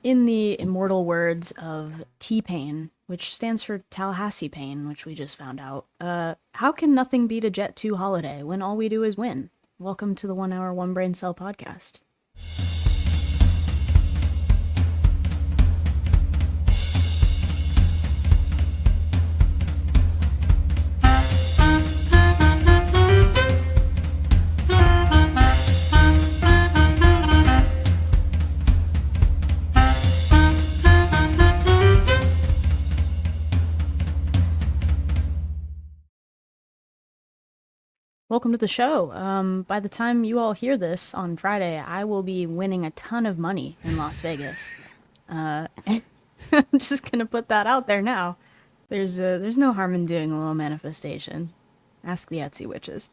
In the immortal words of T-Pain, which stands for Tallahassee Pain, which we just found out, how can nothing beat a Jet 2 holiday when all we do is win? Welcome to the 1 Hour, One Brain Cell podcast. Welcome to the show. By the time you all hear this on Friday, I will be winning a ton of money in Las Vegas. I'm just gonna put that out there now. There's no harm in doing a little manifestation. Ask the Etsy witches.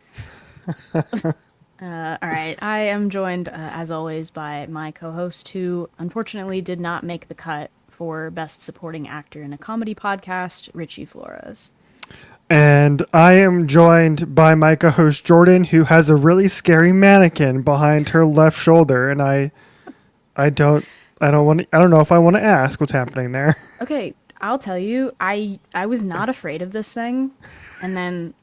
All right, I am joined, as always, by my co-host, who unfortunately did not make the cut for Best Supporting Actor in a Comedy Podcast, Richie Flores. And I am joined by my co-host Jordan, who has a really scary mannequin behind her left shoulder, and I don't know if I want to ask what's happening there. Okay, I'll tell you, I was not afraid of this thing, and then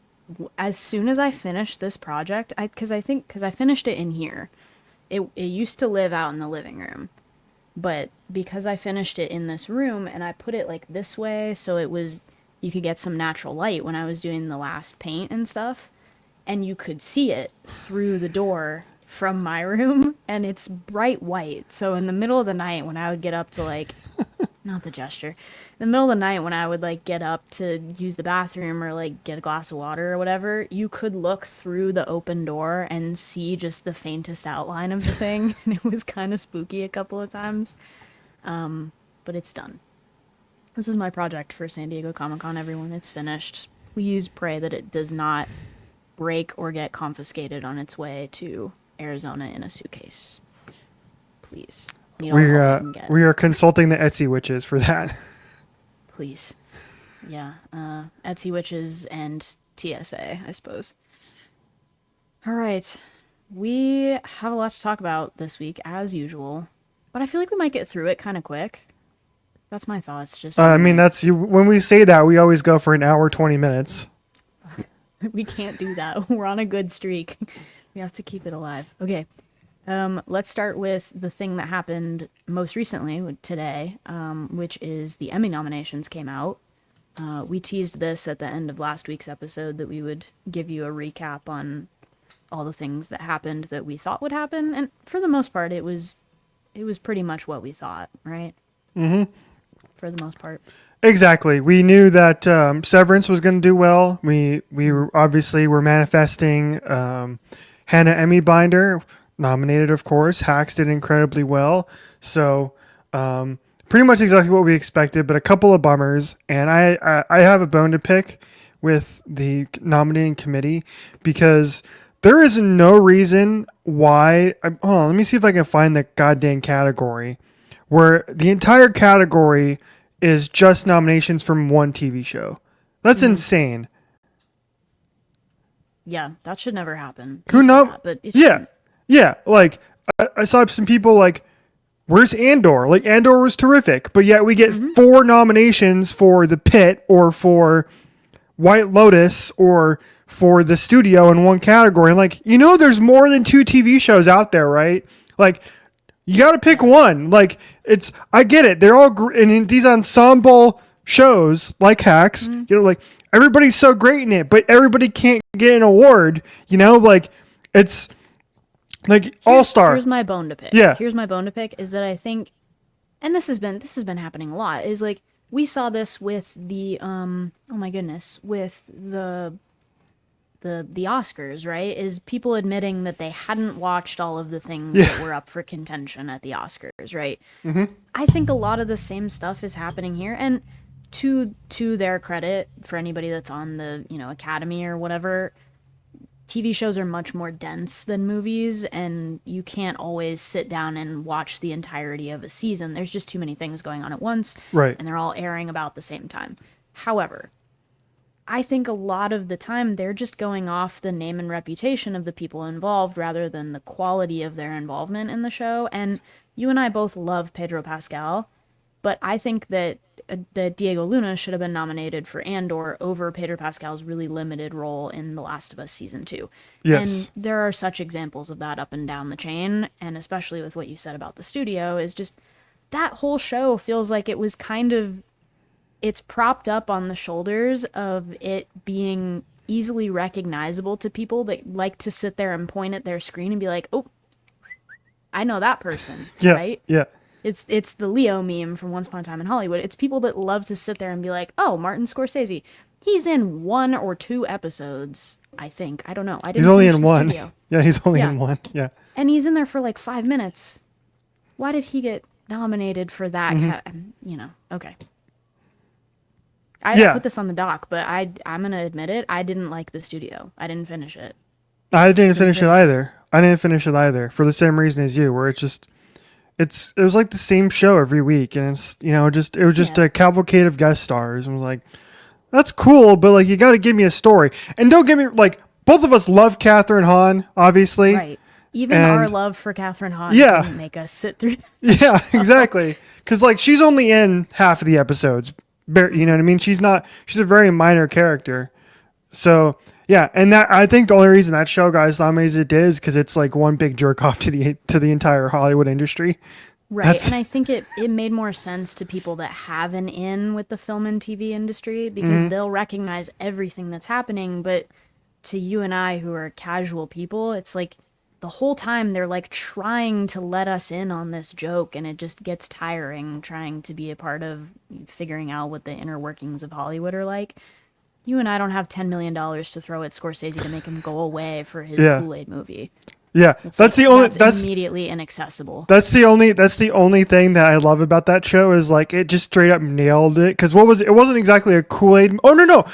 as soon as I finished this project, because I finished it in here. It used to live out in the living room, but because I finished it in this room and I put it like this way, so you could get some natural light when I was doing the last paint and stuff, and you could see it through the door from my room, and it's bright white. So in the middle of the night when I would get up to not the gesture, in the middle of the night when I would get up to use the bathroom or get a glass of water or whatever, you could look through the open door and see just the faintest outline of the thing, and it was kind of spooky a couple of times. But it's done. This is my project for San Diego Comic-Con, everyone. It's finished. Please pray that it does not break or get confiscated on its way to Arizona in a suitcase. Please. We are consulting the Etsy witches for that. Please. Yeah. Etsy witches and TSA, I suppose. All right. We have a lot to talk about this week, as usual. But I feel like we might get through it kind of quick. That's my thoughts. Just that's you. When we say that, we always go for an hour, 20 minutes. We can't do that. We're on a good streak. We have to keep it alive. Okay. Let's start with the thing that happened most recently today, which is the Emmy nominations came out. We teased this at the end of last week's episode that we would give you a recap on all the things that happened that we thought would happen, and for the most part, it was pretty much what we thought, right? Mm-hmm. For the most part. Exactly. We knew that Severance was going to do well. We obviously were manifesting Hannah Emmy Binder, nominated, of course. Hacks did incredibly well. So pretty much exactly what we expected, but a couple of bummers. And I have a bone to pick with the nominating committee because there is no reason why. Hold on, let me see if I can find the goddamn category where the entire category is just nominations from one TV show. That's insane. Yeah, that should never happen. But yeah. I saw some people where's Andor? Andor was terrific, but yet we get 4 nominations for The Pit or for White Lotus or for The Studio in one category. There's more than 2 TV shows out there, right? You got to pick one. I get it. They're all in these ensemble shows like Hacks. Everybody's so great in it, but everybody can't get an award. It's all star. Here's my bone to pick. Yeah. Here's my bone to pick is that I think, and this has been happening a lot. Is we saw this with the with the Oscars, right? Is people admitting that they hadn't watched all of the things that were up for contention at the Oscars, right? Mm-hmm. I think a lot of the same stuff is happening here, and to their credit, for anybody that's on the Academy or whatever, TV shows are much more dense than movies, and you can't always sit down and watch the entirety of a season. There's just too many things going on at once, right? And they're all airing about the same time. However, I think a lot of the time they're just going off the name and reputation of the people involved rather than the quality of their involvement in the show. And you and I both love Pedro Pascal, but I think that Diego Luna should have been nominated for Andor over Pedro Pascal's really limited role in The Last of Us season 2. And Yes. there are such examples of that up and down the chain, and especially with what you said about the studio is just that whole show feels like it was kind of it's propped up on the shoulders of it being easily recognizable to people that like to sit there and point at their screen and be like, "Oh, I know that person," Yeah. right? Yeah. It's the Leo meme from Once Upon a Time in Hollywood. It's people that love to sit there and be like, "Oh, Martin Scorsese. He's in 1 or 2 episodes, I think. I don't know. I didn't He's only finish in the one. studio. Yeah, he's only Yeah. in one. Yeah. And he's in there for like 5 minutes. Why did he get nominated for that? Okay. I Yeah. put this on the doc, but I'm gonna admit it. I didn't like the studio. I didn't finish it. I didn't finish it either. I didn't finish it either for the same reason as you, where it was like the same show every week, and it was just Yeah. a cavalcade of guest stars, and I was like, that's cool, but like you got to give me a story, and don't get me like both of us love Catherine Hahn, obviously. Right. Even And- our love for Catherine Hahn Yeah. didn't make us sit through. Yeah, exactly. Because like she's only in half of the episodes. You know what I mean? She's a very minor character. So yeah, and that I think the only reason that show got as nominated as it did is because it's like one big jerk off to the entire Hollywood industry. Right. That's- And I think it made more sense to people that have an in with the film and TV industry because they'll recognize everything that's happening. But to you and I, who are casual people, it's like the whole time they're like trying to let us in on this joke, and it just gets tiring trying to be a part of figuring out what the inner workings of Hollywood are like. You and I don't have $10 million to throw at Scorsese to make him go away for his Yeah. Kool-Aid movie. Yeah, It's that's like, the only that's immediately inaccessible. That's the only thing that I love about that show is like it just straight up nailed it. Because it wasn't exactly a Kool-Aid. Oh no,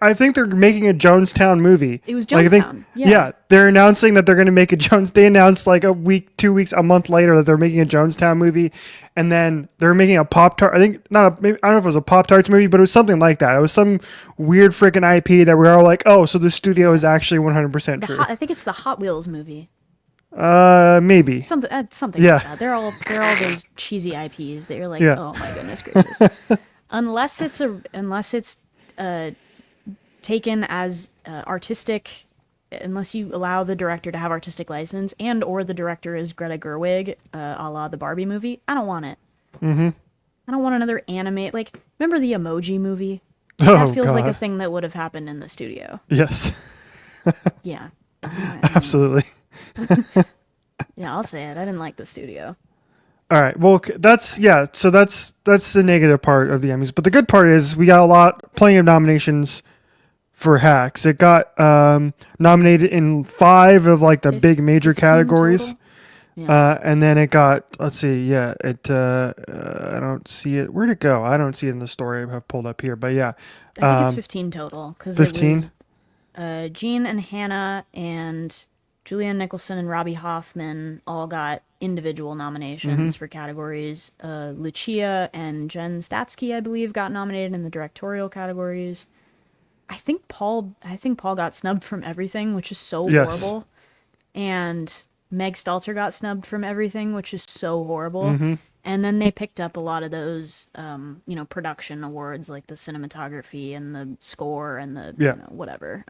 I think they're making a Jonestown movie. It was Like, I think- Jonestown, yeah. yeah. They're announcing that they're gonna make a Jones. They announced like a week, 2 weeks, a month later that they're making a Jonestown movie, and then they're making a Pop-Tart. I think not a. Maybe, I don't know if it was a Pop-Tarts movie, but it was something like that. It was some weird freaking IP that we were all like, oh, so the studio is actually 100% true. I think it's the Hot Wheels movie. Maybe. Something Yeah. like that. They're all those cheesy IPs that you're like, Yeah. oh my goodness gracious. unless it's taken as artistic, unless you allow the director to have artistic license and or the director is Greta Gerwig, a la the Barbie movie, I don't want it. I don't want another anime. Like, remember the Emoji movie? Oh, That feels like a God. thing that would have happened in the studio. Yes, Yeah. absolutely. Yeah, I'll say it. I didn't like the studio. All right. Well, that's the negative part of the Emmys, but the good part is we got plenty of nominations for Hacks. It got nominated in 5 of like the big major 15 categories, total? Yeah. and then it got let's see, yeah, I don't see it. Where'd it go? I don't see it in the story I have pulled up here, but yeah, I think it's 15 total because it 15? was Jean and Hannah and Julianne Nicholson and Robbie Hoffman all got individual nominations for categories. Lucia and Jen Statsky, I believe, got nominated in the directorial categories. I think Paul got snubbed from everything, which is so Yes. horrible. And Meg Stalter got snubbed from everything, which is so horrible. And then they picked up a lot of those, production awards like the cinematography and the score and the Yeah. whatever.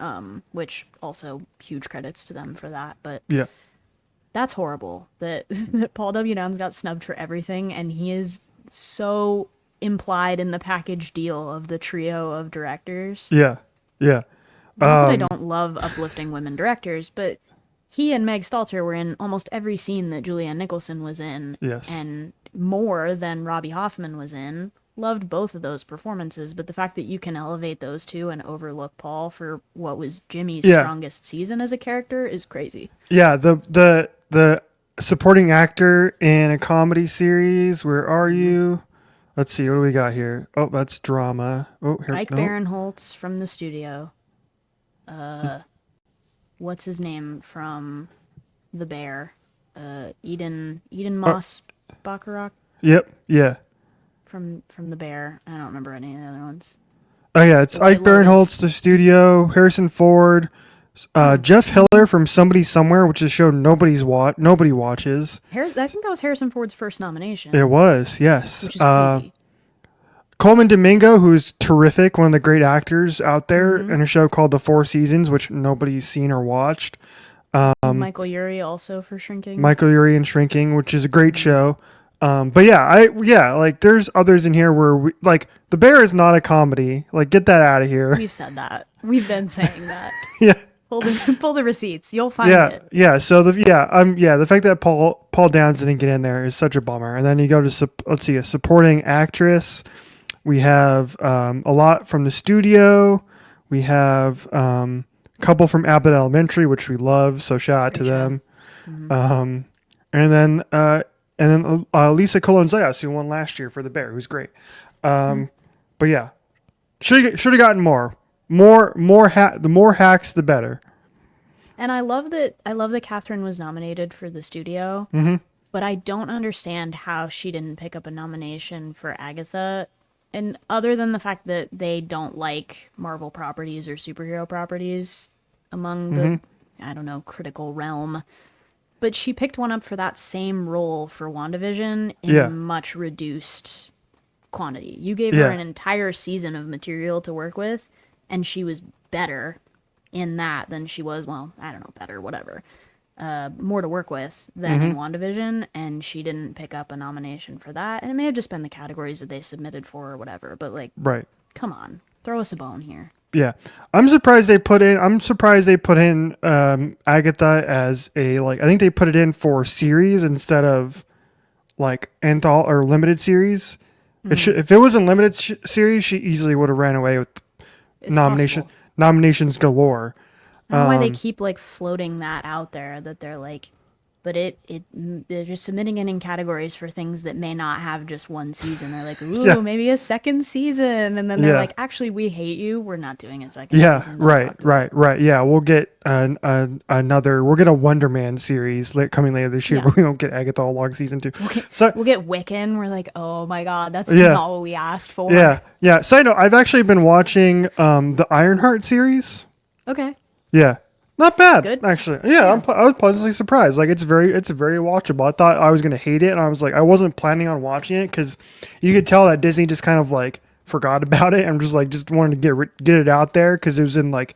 Which also huge credits to them for that. But yeah, that's horrible that, that Paul W. Downs got snubbed for everything, and he is so implied in the package deal of the trio of directors. yeah, yeah. Not that I don't love uplifting women directors, but he and Meg Stalter were in almost every scene that Julianne Nicholson was in. Yes. And more than Robbie Hoffman was in. Loved both of those performances, but the fact that you can elevate those two and overlook Paul for what was Jimmy's Yeah. strongest season as a character is crazy. Yeah, the supporting actor in a comedy series. Where are you? Let's see. What do we got here? Oh, that's drama. Oh, here. Ike no. Barinholtz from The Studio. What's his name from The Bear? Eden Moss Bacharach Yep. Yeah. from The Bear. I don't remember any of the other ones. Oh yeah, it's White Ike Barinholtz, Lotus. The Studio, Harrison Ford, Jeff Hiller from Somebody Somewhere, which is a show nobody watches. I think that was Harrison Ford's first nomination. It was, yes. Which is crazy. Coleman Domingo, who's terrific, one of the great actors out there, in a show called The Four Seasons, which nobody's seen or watched. Michael Urie also for Shrinking. Michael Urie in Shrinking, which is a great show. But like there's others in here where like The Bear is not a comedy. Like, get that out of here. We've said that. We've been saying that. Yeah. Pull the receipts. You'll find it. Yeah. So the fact that Paul Downs didn't get in there is such a bummer. And then you go to a supporting actress. We have a lot from the studio. We have a couple from Abbott Elementary, which we love. So shout out to them. Mm-hmm. And then Lisa Colon-Zayas, who won last year for The Bear, who's great. But yeah, should have gotten more. The more hacks, the better. And I love that Catherine was nominated for the studio. Mm-hmm. But I don't understand how she didn't pick up a nomination for Agatha. And other than the fact that they don't like Marvel properties or superhero properties among the, I don't know, critical realm. But she picked one up for that same role for WandaVision in much reduced quantity. You gave her an entire season of material to work with, and she was better in that than she was, well, I don't know, better, whatever. More to work with than in WandaVision, and she didn't pick up a nomination for that. And it may have just been the categories that they submitted for or whatever, but like, come on, throw us a bone here. Yeah, I'm surprised they put in Agatha as a, like, I think they put it in for series instead of like anthology or limited series. If it was a limited series, she easily would have ran away with nominations galore. I don't know why they keep like floating that out there, that they're like, but they're just submitting it in categories for things that may not have just one season. They're like, ooh, maybe a second season, and then they're like, actually, we hate you. We're not doing a second season. Right. Yeah, we'll get we'll get a Wonder Man series coming later this year, but we don't get Agatha all along season 2. We'll get Wiccan. We're like, oh my god, that's not what we asked for. Yeah. Side note, I've actually been watching the Ironheart series. Okay. Yeah, not bad. Good. Actually. Yeah. I was pleasantly surprised. Like, it's very watchable. I thought I was gonna hate it, and I was like, I wasn't planning on watching it because you could tell that Disney just kind of like forgot about it. I'm just wanted to get it out there because it was in like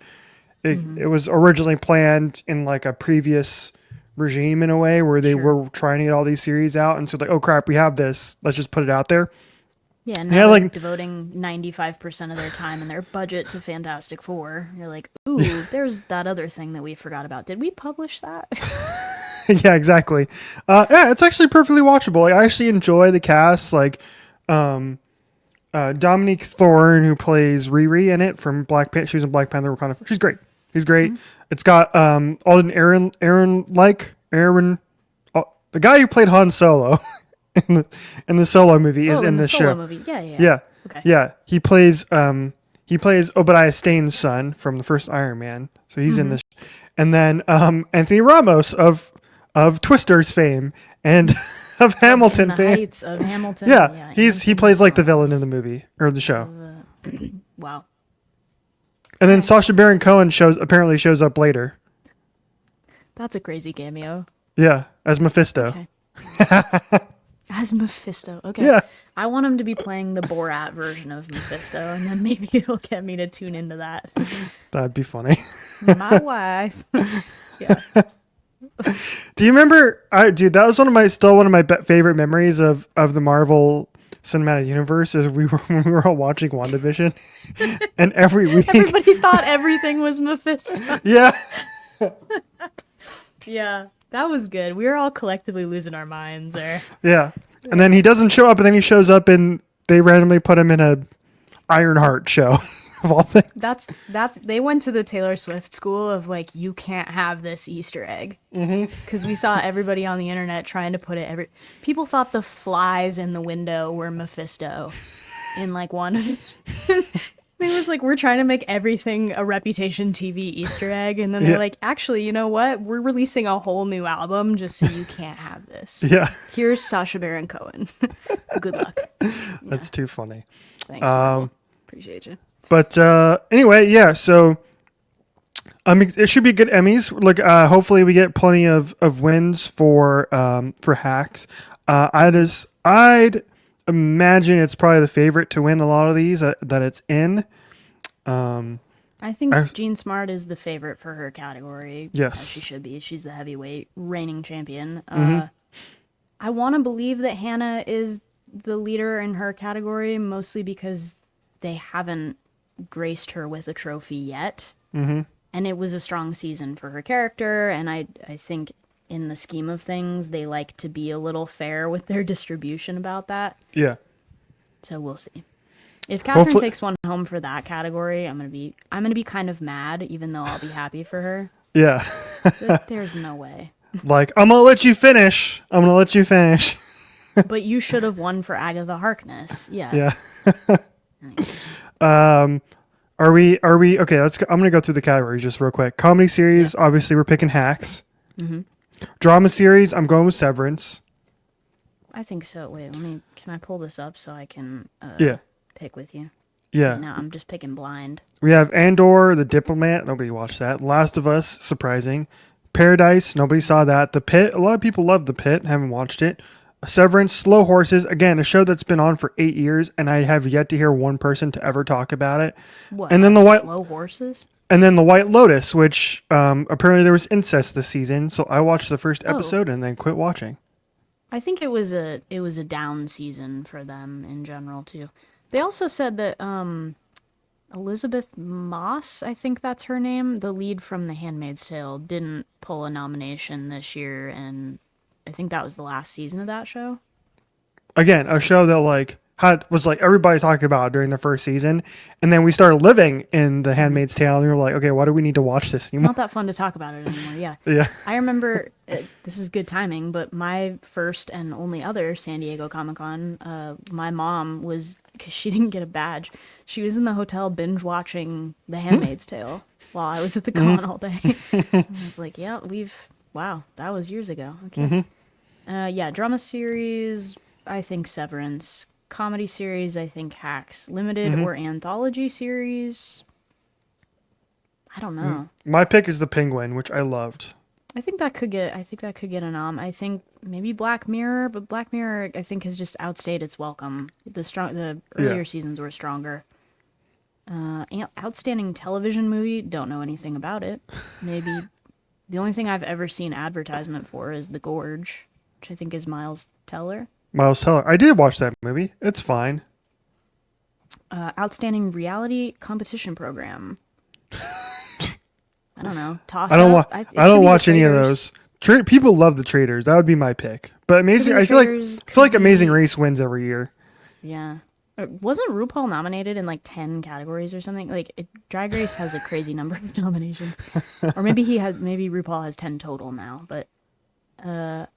it was originally planned in like a previous regime in a way where they were trying to get all these series out, and so like, oh crap, we have this. Let's just put it out there. Yeah, and now they're devoting 95% of their time and their budget to Fantastic Four. You're like, ooh, there's that other thing that we forgot about. Did we publish that? Yeah, exactly. It's actually perfectly watchable. Like, I actually enjoy the cast. Like, Dominique Thorne, who plays Riri in it from Black Panther. She was in Black Panther Wakanda. She's great. He's great. It's got Alden Aaron, the guy who played Han Solo. in the Solo movie is in this show. Movie. Yeah. Okay. Yeah. He plays Obadiah Stane's son from the first Iron Man. So he's in this. And then Anthony Ramos of Twister's fame and of Hamilton fame. Heights of Hamilton. Yeah. He plays like the villain in the movie or the show. Wow. And then Sacha Baron Cohen apparently shows up later. That's a crazy cameo. Yeah, as Mephisto. Okay. As Mephisto. Okay. Yeah. I want him to be playing the Borat version of Mephisto, and then maybe it'll get me to tune into that. That'd be funny. My wife. Yeah. Do you remember? Dude, that was one of my favorite memories of the Marvel Cinematic Universe is when we were all watching WandaVision, and every week everybody thought everything was Mephisto. Yeah. Yeah. That was good. We were all collectively losing our minds there. Yeah. And then he doesn't show up, and then he shows up and they randomly put him in a Ironheart show of all things. That's they went to the Taylor Swift school of like, you can't have this Easter egg. Because we saw everybody on the internet trying to put it people thought the flies in the window were Mephisto in like one. It was like, we're trying to make everything a Reputation TV Easter egg. And then they're like, actually, you know what? We're releasing a whole new album just so you can't have this. Yeah. Here's Sacha Baron Cohen. Good luck. That's too funny. Thanks, Marvel. Appreciate you. But anyway, yeah. So I mean, it should be good Emmys. Like, hopefully, we get plenty of wins for Hacks. I'd imagine it's probably the favorite to win a lot of these that it's in. Um, I think Jean Smart is the favorite for her category, as she yes. should be. She's the heavyweight reigning champion. Mm-hmm. I want to believe that Hannah is the leader in her category, mostly because they haven't graced her with a trophy yet. Mm-hmm. And it was a strong season for her character, and I think in the scheme of things, they like to be a little fair with their distribution about that. Yeah. So we'll see. If Catherine Hopefully, takes one home for that category, I'm gonna be kind of mad, even though I'll be happy for her. yeah. But there's no way. Like, I'm gonna let you finish. I'm gonna let you finish. But you should have won for Agatha Harkness. Yeah. Yeah. Anyway. Are we okay? I'm gonna go through the categories just real quick. Comedy series, obviously, we're picking Hacks. Mm-hmm. Drama series, I'm going with Severance. I think so. Wait, can I pull this up so I can Yeah. pick with you? Yeah. 'Cause now I'm just picking blind. We have Andor, The Diplomat. Nobody watched that. Last of Us, surprising. Paradise, nobody saw that. The Pit, a lot of people love The Pit. Haven't watched it. Severance, Slow Horses. Again, a show that's been on for 8 years, and I have yet to hear one person to ever talk about it. What? And then Slow Horses? And then the White Lotus, which apparently there was incest this season. So I watched the first episode and then quit watching. I think it was a down season for them in general too. They also said that Elizabeth Moss, I think that's her name, the lead from The Handmaid's Tale, didn't pull a nomination this year, and I think that was the last season of that show. Again, a show that was everybody talking about during the first season, and then we started living in The Handmaid's Tale, and we were like, okay, why do we need to watch this anymore? Not that fun to talk about it anymore. Yeah. Yeah. I remember this is good timing, but my first and only other San Diego Comic-Con, my mom was, because she didn't get a badge, she was in the hotel binge watching The Handmaid's Tale while I was at the con all day. And I was like, yeah, wow, that was years ago. Okay. Yeah, drama series, I think Severance. Comedy series, I think Hacks. Limited or anthology series, I don't know. My pick is The Penguin, which I loved. I think that could get a nom. I think maybe Black Mirror, but Black Mirror I think has just outstayed its welcome. The earlier seasons were stronger. Outstanding television movie, don't know anything about it. Maybe the only thing I've ever seen advertisement for is The Gorge, which I think is Miles Teller. Miles Teller. I did watch that movie. It's fine. Outstanding reality competition program. I don't know. Toss I don't Up. I don't watch any of those. People love The Traders. That would be my pick. But Amazing, I feel like Amazing Race wins every year. Yeah. Wasn't RuPaul nominated in like 10 categories or something? Drag Race has a crazy number of nominations. Or maybe RuPaul has 10 total now. But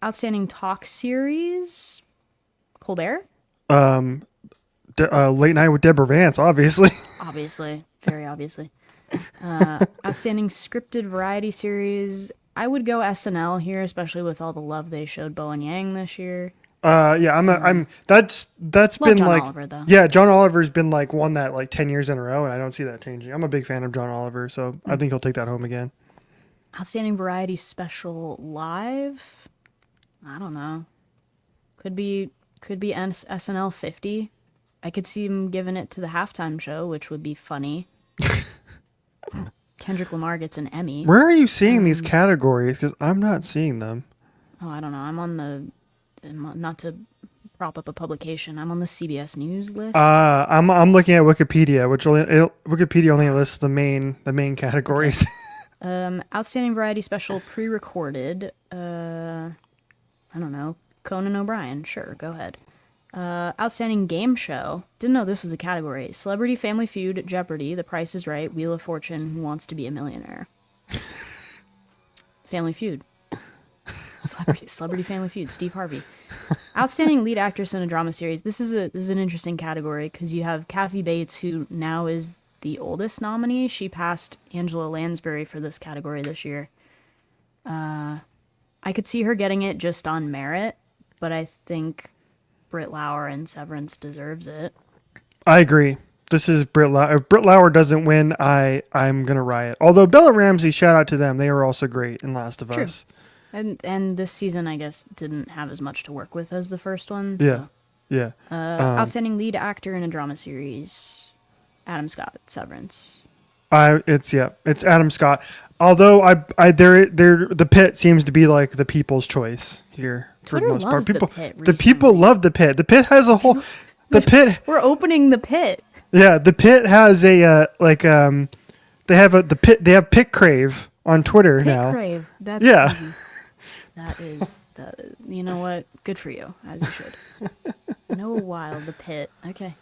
outstanding talk series, Colbert? Late Night with Deborah Vance, obviously. Obviously. Very obviously. Outstanding scripted variety series, I would go SNL here, especially with all the love they showed Bo and Yang this year. Yeah, that's been John like Oliver, though. Yeah, John Oliver's been won that 10 years in a row, and I don't see that changing. I'm a big fan of John Oliver, so I think he'll take that home again. Outstanding variety special live, I don't know. Could be SNL 50. I could see him giving it to the halftime show, which would be funny. Kendrick Lamar gets an Emmy. Where are you seeing these categories? Because I'm not seeing them. Oh, I don't know. Not to prop up a publication. I'm on the CBS News list. I'm looking at Wikipedia, Wikipedia only lists the main categories. Okay. Outstanding variety special pre-recorded. I don't know. Conan O'Brien. Sure, go ahead. Outstanding game show. Didn't know this was a category. Celebrity Family Feud, Jeopardy, The Price is Right, Wheel of Fortune, Who Wants to Be a Millionaire. Family Feud. Celebrity Family Feud, Steve Harvey. Outstanding lead actress in a drama series. This is an interesting category because you have Kathy Bates, who now is the oldest nominee. She passed Angela Lansbury for this category this year. I could see her getting it just on merit, but I think Britt Lauer in Severance deserves it. I agree. this is Britt Lauer. If Britt Lauer doesn't win, I'm gonna riot. Although Bella Ramsey, shout out to them, they were also great in Last of True. Us. And this season, I guess, didn't have as much to work with as the first one. Yeah, So. yeah. Outstanding lead actor in a drama series, Adam Scott, Severance. It's Adam Scott. Although the Pit seems to be like the people's choice here for Twitter the most part. loves the People, Pit the people recently. love the Pit. The Pit has a whole. The Pit. We're opening the Pit. Yeah, the Pit has a they have the Pit. They have Pit Crave on Twitter Pit now. Crave. That's Yeah. crazy. That is you know what? Good for you, as you should. No wild the Pit. Okay.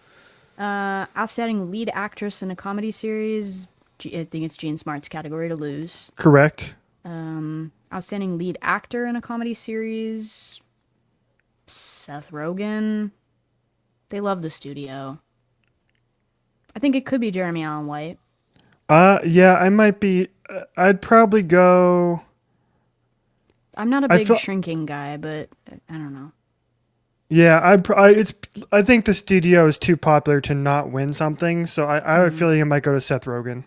Outstanding lead actress in a comedy series. I think it's Gene Smart's category to lose. Correct. Outstanding lead actor in a comedy series. Seth Rogen. They love the studio. I think it could be Jeremy Allen White. Yeah, I might be. I'd probably go. I'm not a big shrinking guy, but I don't know. Yeah, I think the studio is too popular to not win something, so I have a feeling it might go to Seth Rogen.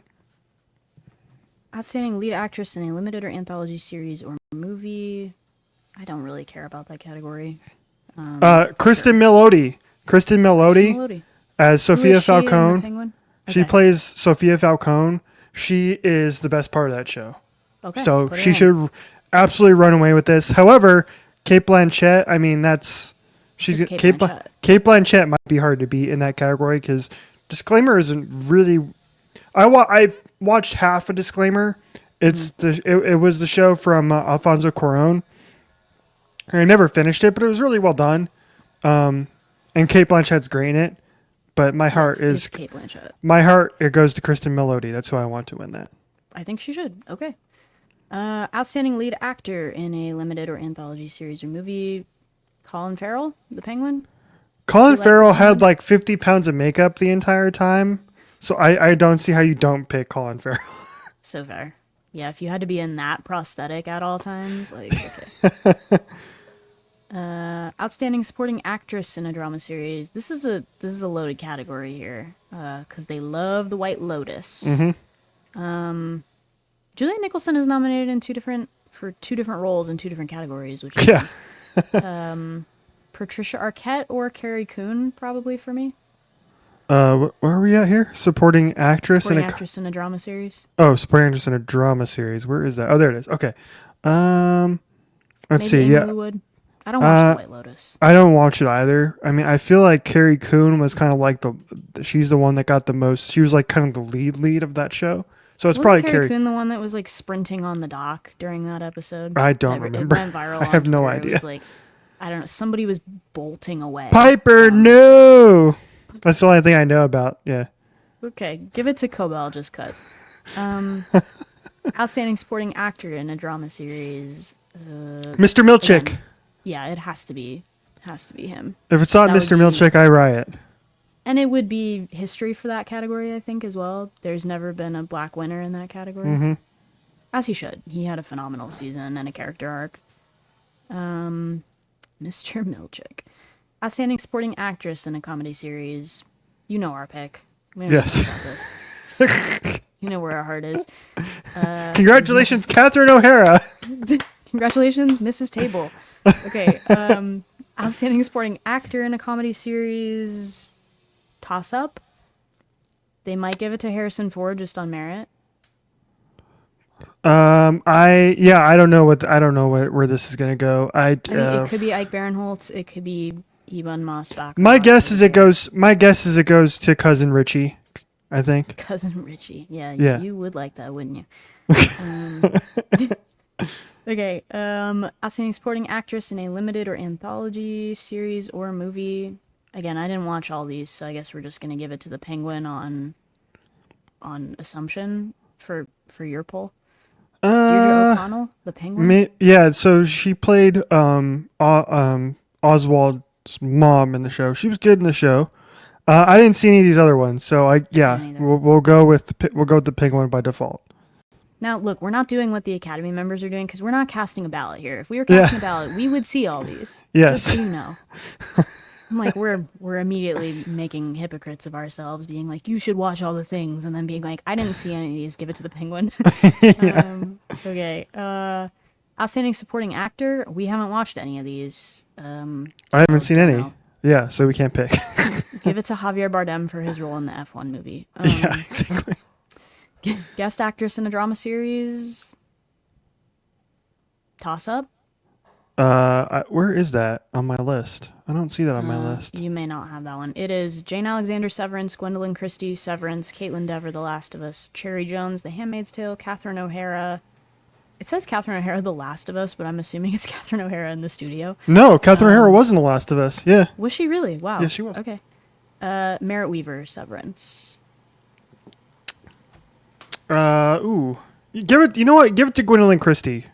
Outstanding lead actress in a limited or anthology series or movie. I don't really care about that category. Kristen Milioti. Kristen Milioti as Sophia Who is she in The Falcone. Penguin? She Okay. plays Sophia Falcone. She is the best part of that show. Okay, So put her she in. should absolutely run away with this. However, Kate Blanchett, I mean, she's It's Kate Blanchett. Kate Blanchett might be hard to beat in that category because Disclaimer isn't really. I watched half a Disclaimer. It's it was the show from Alfonso Cuarón. I never finished it, but it was really well done. And Kate Blanchett's great in it. But my heart It's is Kate Blanchett. my heart. It goes to Kristen Milioti. That's who I want to win that. I think she should. Okay. Outstanding lead actor in a limited or anthology series or movie. Colin Farrell, The Penguin. Colin like Farrell the had Penguin? like 50 pounds of makeup the entire time. So I don't see how you don't pick Colin Farrell. So fair. Yeah, if you had to be in that prosthetic at all times, like, okay. Outstanding supporting actress in a drama series. This is a loaded category here, because they love The White Lotus. Julian Nicholson is nominated for two different roles in two different categories, which is Yeah. Patricia Arquette or Carrie Coon, probably for me. Where are we at here? Supporting actress Supporting in a actress in a drama series. supporting actress in a drama series. Where is that? Oh, there it is. Okay. Let's Maybe see. Amy Yeah. Wood. I don't watch The White Lotus. I don't watch it either. I mean, I feel like Carrie Coon was kind of like she's the one that got the most. She was like kind of the lead of that show. So it's Wasn't probably Carrie Coon the one that was like sprinting on the dock during that episode? I don't remember. It went viral. I have on no Twitter. idea. It was like, I don't know. Somebody was bolting away. Piper, no. That's the only thing I know about. Yeah. Okay, give it to Cobell just cuz. Outstanding supporting actor in a drama series. Mr. Milchick. Again, yeah, it has to be him. If it's not that would Mr. be- Milchick, I riot. And it would be history for that category, I think, as well. There's never been a black winner in that category. Mm-hmm. As he should. He had a phenomenal season and a character arc. Mr. Milchick. Outstanding supporting actress in a comedy series. You know our pick. We don't Yes. need to talk about this. You know where our heart is. Congratulations, Catherine O'Hara. Congratulations, Mrs. Table. Okay. Outstanding supporting actor in a comedy series. Toss up. They might give it to Harrison Ford just on merit. I don't know where this is gonna go. I think it could be Ike Barinholtz. It could be Ebon Mossbach. My guess is it goes to cousin Richie. I think. Cousin Richie. Yeah. Yeah. You would like that, wouldn't you? Okay. Outstanding supporting actress in a limited or anthology series or movie. Again, I didn't watch all these, so I guess we're just gonna give it to the Penguin on assumption for your poll. Deirdre O'Connell, the Penguin. Yeah. So she played Oswald's mom in the show. She was good in the show. I didn't see any of these other ones, so we'll go with the Penguin by default. Now, look, we're not doing what the Academy members are doing because we're not casting a ballot here. If we were casting a ballot, we would see all these. Yes. Just so you know. I'm like, we're immediately making hypocrites of ourselves, being like, you should watch all the things, and then being like, I didn't see any of these. Give it to the Penguin. Yeah. Okay. Outstanding supporting actor. We haven't watched any of these. I haven't So seen don't any. know. Yeah, so we can't pick. Give it to Javier Bardem for his role in the F1 movie. Yeah, exactly. Guest actress in a drama series. Toss up. Where is that on my list? I don't see that on my list. You may not have that one. It is Jane Alexander Severance, Gwendolyn Christie Severance, Caitlin Dever The Last of Us, Cherry Jones The Handmaid's Tale, Catherine O'Hara. It says Catherine O'Hara The Last of Us, but I'm assuming it's Catherine O'Hara in the studio. No, Catherine O'Hara was in The Last of Us. Yeah. Was she really? Wow. Yeah, she was. Okay. Merritt Weaver Severance. Ooh. Give it. You know what? Give it to Gwendolyn Christie.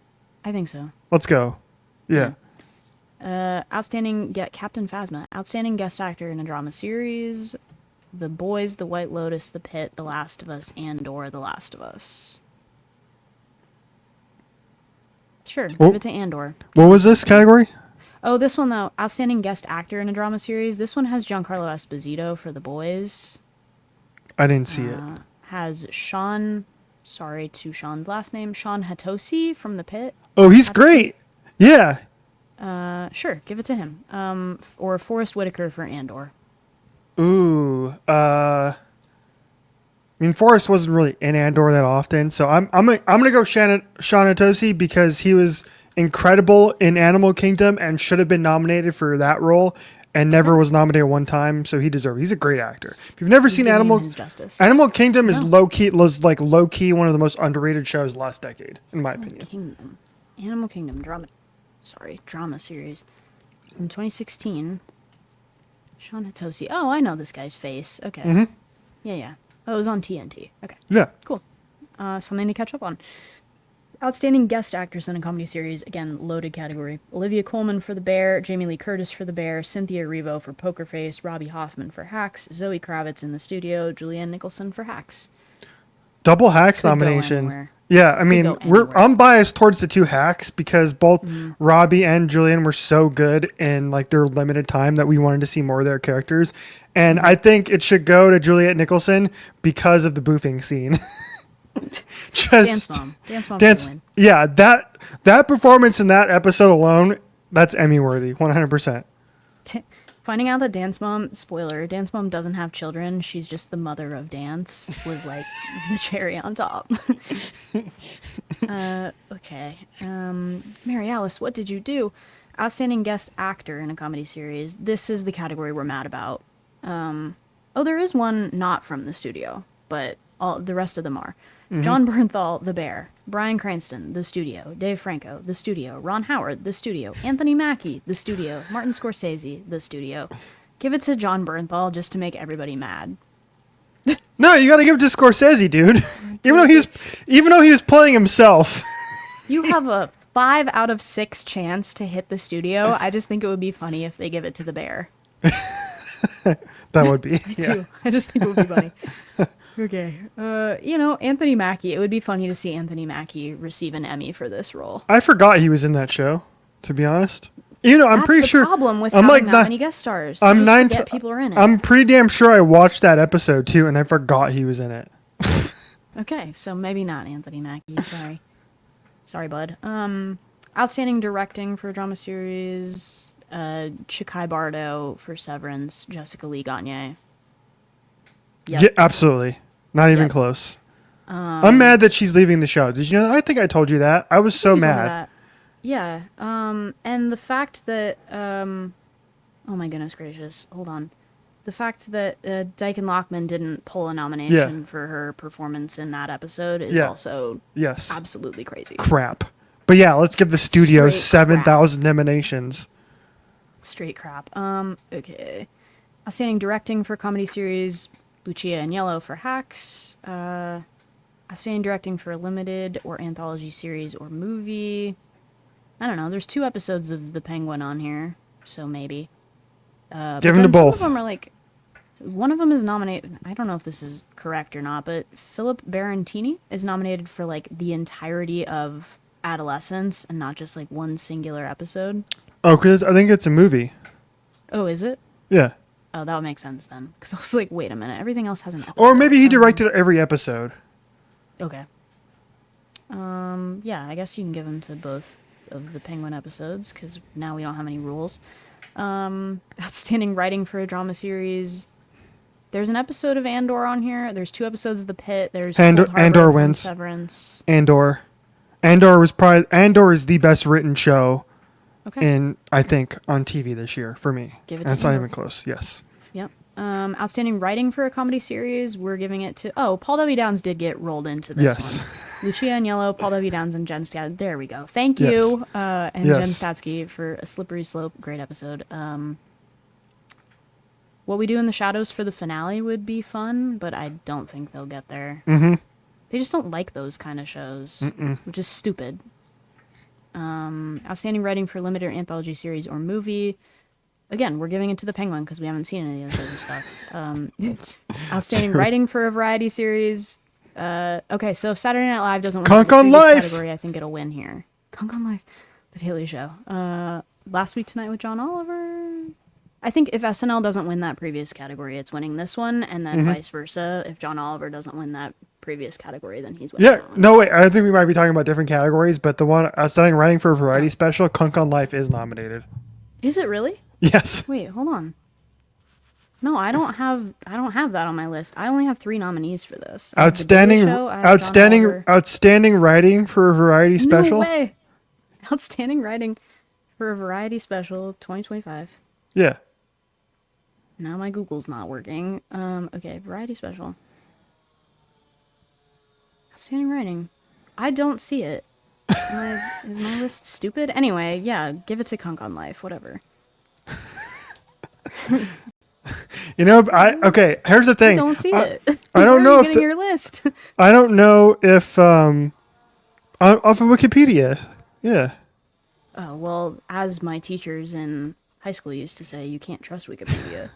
I think so. Let's go. Yeah. Outstanding Captain Phasma. Outstanding guest actor in a drama series. The Boys, The White Lotus, The Pit, The Last of Us, Andor, The Last of Us. Sure, give it to Andor. What was this category? Oh, this one though. Outstanding guest actor in a drama series. This one has Giancarlo Esposito for The Boys. I didn't see it. Has Sean, sorry to Sean's last name, Sean Hatosi from The Pit. Oh, he's great. Yeah. Sure, give it to him. Or Forrest Whitaker for Andor. Ooh. I mean, Forrest wasn't really in Andor that often, so I'm gonna go Sean Hatosi because he was incredible in Animal Kingdom and should have been nominated for that role and never was nominated one time, so he deserved. He's a great actor. If you've never seen Animal Kingdom is low key one of the most underrated shows last decade, in my opinion. Animal Kingdom drama series from 2016. Sean Hatosi. Oh, I know this guy's face. Okay. Mm-hmm. Yeah. Oh, it was on TNT. Okay. Yeah. Cool. Something to catch up on. Outstanding guest actress in a comedy series. Again, loaded category. Olivia Colman for The Bear, Jamie Lee Curtis for The Bear, Cynthia Erivo for Poker Face, Robbie Hoffman for Hacks, Zoe Kravitz in the studio, Julianne Nicholson for Hacks. Double Hacks Could nomination. Yeah, I mean, I'm biased towards the two Hacks because both Robbie and Julian were so good in like their limited time that we wanted to see more of their characters. And I think it should go to Juliette Nicholson because of the boofing scene. Dance Mom. Yeah, that performance in that episode alone, that's Emmy worthy, 100%. Finding out that Dance Mom, spoiler, Dance Mom doesn't have children, she's just the mother of dance, was like the cherry on top. Okay. Mary Alice, what did you do? Outstanding guest actor in a comedy series. This is the category we're mad about. There is one not from the studio, but all the rest of them are. John Bernthal, The Bear. Bryan Cranston, The Studio. Dave Franco, The Studio. Ron Howard, The Studio. Anthony Mackie, The Studio. Martin Scorsese, The Studio. Give it to John Bernthal just to make everybody mad. No, you got to give it to Scorsese, dude. even though he was playing himself. You have a 5 out of 6 chance to hit The Studio. I just think it would be funny if they give it to The Bear. That would be. I just think it would be funny. Okay. Anthony Mackie. It would be funny to see Anthony Mackie receive an Emmy for this role. I forgot he was in that show, to be honest. I'm pretty sure. That's the problem with having that many guest stars. People are in it. I'm pretty damn sure I watched that episode too, and I forgot he was in it. Okay, so maybe not Anthony Mackie. Sorry, bud. Outstanding directing for a drama series. Chikai Bardo for Severance, Jessica Lee Gagne. Yep. Yeah, absolutely. Not even close. I'm mad that she's leaving the show. Did you know? I think I told you that. I was so mad. Yeah. And the fact that, oh my goodness gracious, hold on. The fact that Dyken Lockman didn't pull a nomination for her performance in that episode is also absolutely crazy. Crap. But yeah, let's give the studio 7,000 nominations. Straight crap. Okay. Outstanding directing for comedy series, Lucia Agnello for Hacks. Outstanding directing for a limited or anthology series or movie. I don't know. There's 2 episodes of The Penguin on here, so maybe. Give them to both. Some of them are like, one of them is nominated. I don't know if this is correct or not, but Philip Barantini is nominated for like the entirety of Adolescence and not just like one singular episode. Oh, because I think it's a movie. Oh, is it? Yeah. Oh, that would make sense then. Because I was like, wait a minute, everything else has an episode. Or maybe he directed every episode. Okay. Yeah, I guess you can give him to both of the Penguin episodes, because now we don't have any rules. Outstanding writing for a drama series. There's an episode of Andor on here. There's 2 episodes of The Pit. There's Andor, Cold Harbor Andor from wins. Severance. Andor is the best written show in, I think, on TV this year for me. Give it and to it's not Andor. even close. Yes. Yep. Outstanding writing for a comedy series. We're giving it to... Oh, Paul W. Downs did get rolled into this one. Lucia Agnello, Paul W. Downs, and Jen Statsky. There we go. Thank you. And Jen Statsky for A Slippery Slope. Great episode. What We Do in the Shadows for the finale would be fun, but I don't think they'll get there. Mm-hmm. They just don't like those kind of shows, which is stupid. Outstanding writing for limited anthology series or movie. Again, we're giving it to the Penguin because we haven't seen any of this stuff. Outstanding writing for a variety series. Okay, so if Saturday Night Live doesn't win the previous category, I think it'll win here. Conk on Life, The Daily Show. Last Week Tonight with John Oliver. I think if SNL doesn't win that previous category, it's winning this one, and then vice versa. If John Oliver doesn't win that previous category, then he's winning. Yeah, no, wait. I think we might be talking about different categories, but the one outstanding writing for a variety special, Conk on Life, is nominated. Is it really? Yes. Wait, hold on. No, I don't have that on my list. I only have 3 nominees for this. Outstanding writing for a variety special. No way. Outstanding writing for a variety special 2025. Yeah. Now my Google's not working. Okay, variety special. Outstanding writing. I don't see it. Is my list stupid? Anyway, yeah, give it to Conk on Life, whatever. You know, here's the thing. I don't see it. I don't know if your list. I don't know if off of Wikipedia. Yeah. Oh, well, as my teachers in high school used to say, you can't trust Wikipedia.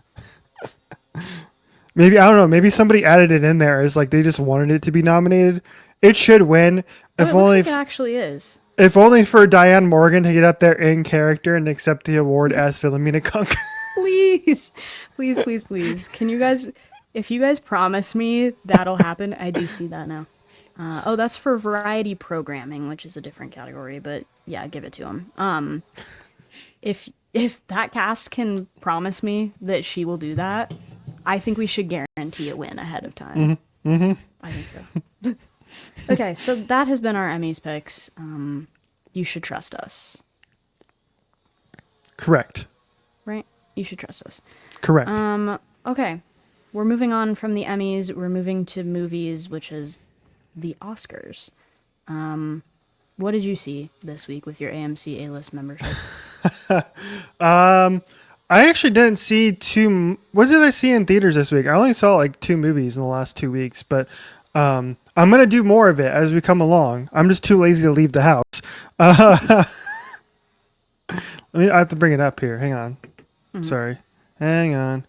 Maybe, I don't know, maybe somebody added it in there as like they just wanted it to be nominated. It should win. It actually is. If only for Diane Morgan to get up there in character and accept the award as Philomena Conk. Please. Please, please, please. Can you guys, if you guys promise me that'll happen, I do see that now. That's for variety programming, which is a different category, but yeah, give it to him. If that cast can promise me that she will do that, I think we should guarantee a win ahead of time. Mm-hmm. Mm-hmm. I think so. Okay, so that has been our Emmys picks. You should trust us. Correct. Right? You should trust us. Correct. Okay. We're moving on from the Emmys. We're moving to movies, which is the Oscars. What did you see this week with your AMC A-list membership? I actually didn't see what did I see in theaters this week? I only saw like 2 movies in the last 2 weeks, but I'm going to do more of it as we come along. I'm just too lazy to leave the house. I have to bring it up here. Hang on. Mm-hmm. Sorry. Hang on.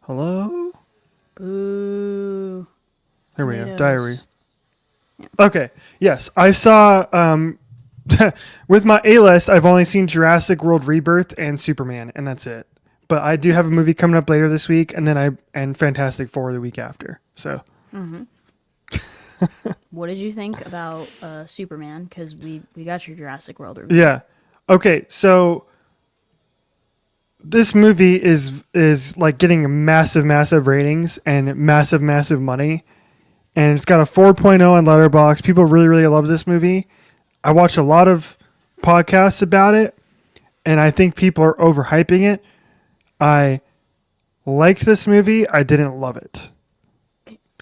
Hello? Boo. There we go. Diary. Yeah. Okay. Yes. I saw, with my A-list, I've only seen Jurassic World Rebirth and Superman, and that's it. But I do have a movie coming up later this week, and then Fantastic Four the week after. So. Mm-hmm. What did you think about Superman? Because we got your Jurassic World review. Yeah. Okay. So this movie is like getting massive ratings and massive money, and it's got a 4.0 on Letterboxd. People really love this movie. I watched a lot of podcasts about it, and I think people are overhyping it. I liked this movie. I didn't love it.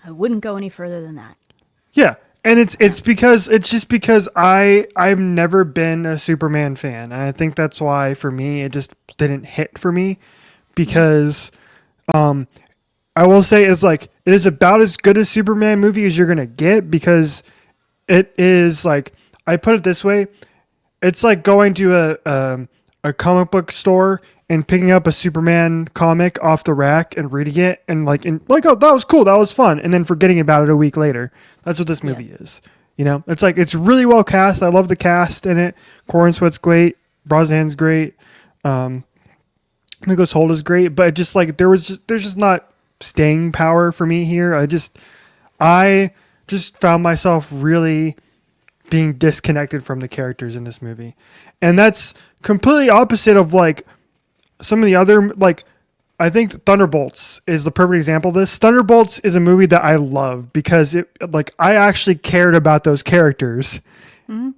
I wouldn't go any further than that. Yeah, and it's just because I've never been a Superman fan, and I think that's why for me it just didn't hit for me, because I will say it is about as good a Superman movie as you're gonna get, because it is like, I put it this way, it's like going to a comic book store and picking up a Superman comic off the rack and reading it and oh, that was cool, that was fun, and then forgetting about it a week later. That's what this movie is. You know, it's like, it's really well cast. I love the cast in it. Corrin Sweat's great. Brosnan's great. Nicholas Hoult is great, but just like there's just not staying power for me here. I just found myself really being disconnected from the characters in this movie. And that's completely opposite of like some of the other, like, I think Thunderbolts is the perfect example of this. Thunderbolts is a movie that I love because I actually cared about those characters.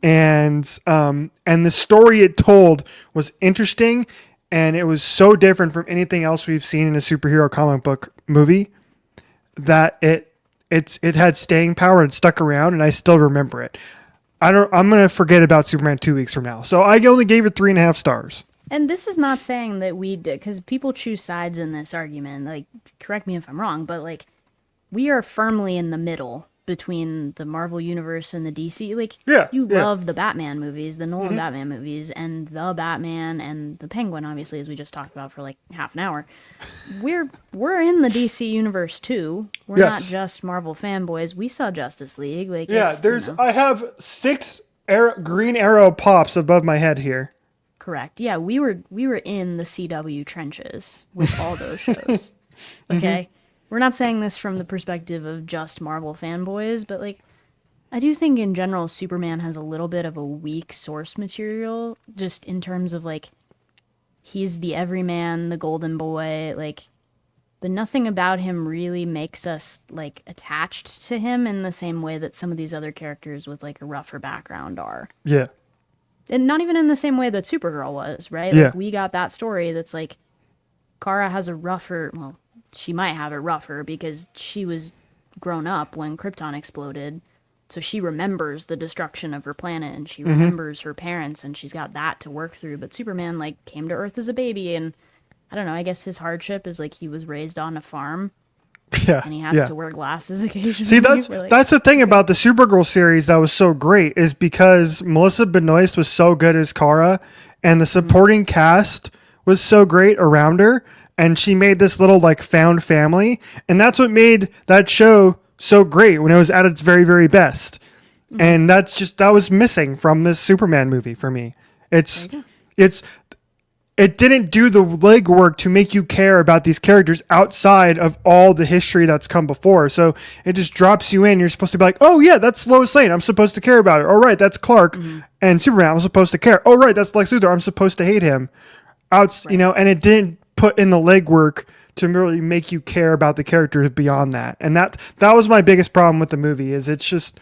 And the story it told was interesting, and it was so different from anything else we've seen in a superhero comic book movie that it had staying power and stuck around, and I still remember it. I'm gonna forget about Superman 2 weeks from now, so I only gave it 3.5 stars. And this is not saying that we did, because people choose sides in this argument. Like, correct me if I'm wrong, but like, we are firmly in the middle between the Marvel Universe and the DC. Like, you love the Batman movies, the Nolan Batman movies, and the Batman and the Penguin, obviously, as we just talked about for like half an hour. We're in the DC Universe too. We're not just Marvel fanboys. We saw Justice League. Like, I have 6 Green Arrow pops above my head here. Correct. Yeah, we were in the CW trenches with all those shows. Okay? We're not saying this from the perspective of just Marvel fanboys, but like, I do think in general Superman has a little bit of a weak source material, just in terms of like, he's the everyman, the golden boy, like, but nothing about him really makes us like attached to him in the same way that some of these other characters with like a rougher background are. Yeah. And not even in the same way that Supergirl was, right? Yeah. Like, we got that story that's like, Kara has a rougher, well, she might have it rougher because she was grown up when Krypton exploded. So she remembers the destruction of her planet, and she remembers her parents, and she's got that to work through. But Superman, like, came to Earth as a baby, and I don't know, I guess his hardship is like he was raised on a farm. Yeah. And he has to wear glasses occasionally. See, that's the thing about the Supergirl series that was so great, is because Melissa Benoist was so good as Kara, and the supporting cast was so great around her, and she made this little like found family, and that's what made that show so great when it was at its very, very best. And that was missing from this Superman movie for me. It didn't do the legwork to make you care about these characters outside of all the history that's come before. So it just drops you in. You're supposed to be like, oh yeah, that's Lois Lane. I'm supposed to care about her. Oh right, that's Clark and Superman. I'm supposed to care. Oh right, that's Lex Luthor. I'm supposed to hate him. And it didn't put in the legwork to really make you care about the characters beyond that. And that was my biggest problem with the movie. Is it's just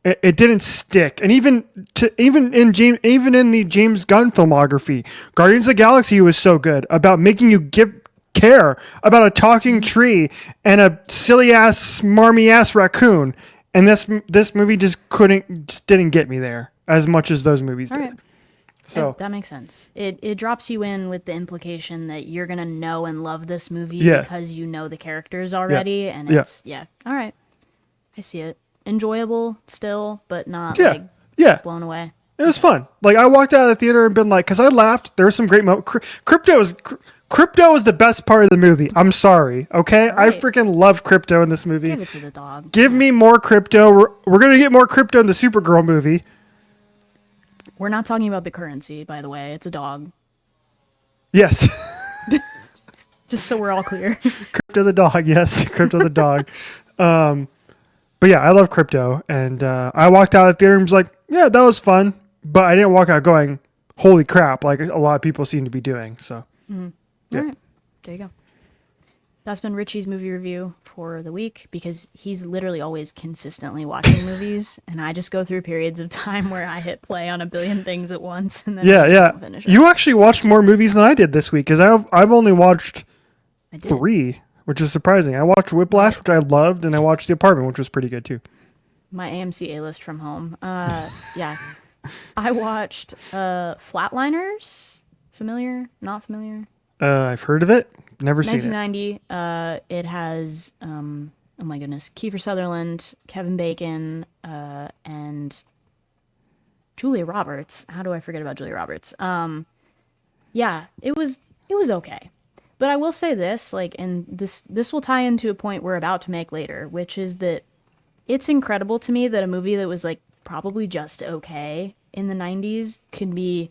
it didn't stick. And even in the James Gunn filmography, Guardians of the Galaxy was so good about making you care about a talking tree and a silly ass smarmy ass raccoon. And this movie just didn't get me there as much as those movies did. Right. So that makes sense. It drops you in with the implication that you're gonna know and love this movie because you know the characters already, and it's all right. I see it. Enjoyable still, but not blown away. It was fun. Like, I walked out of the theater and been like, because I laughed. There were some great moments. Krypto was the best part of the movie. I'm sorry. Okay, right. I freaking love Krypto in this movie. Give it to the dog. Give me more Krypto. We're gonna get more Krypto in the Supergirl movie. We're not talking about the currency, by the way. It's a dog. Yes. Just so we're all clear. Krypto the dog. Yes, Krypto the dog. But yeah, I love Krypto, and I walked out of the theater and was like, yeah, that was fun. But I didn't walk out going, holy crap, like a lot of people seem to be doing. So, All right. There you go. That's been Richie's movie review for the week, because he's literally always consistently watching movies, and I just go through periods of time where I hit play on a billion things at once, and then I finish it. You actually watched more movies than I did this week, because I've only watched 3. Which is surprising. I watched Whiplash, which I loved, and I watched The Apartment, which was pretty good too. My AMC A-list from home. Yeah. I watched Flatliners. Familiar? Not familiar? I've heard of it. Never seen it. 1990. It has, oh my goodness, Kiefer Sutherland, Kevin Bacon, and Julia Roberts. How do I forget about Julia Roberts? Yeah, it was okay. But I will say this, like, and this will tie into a point we're about to make later, which is that it's incredible to me that a movie that was, like, probably just okay in the 90s can be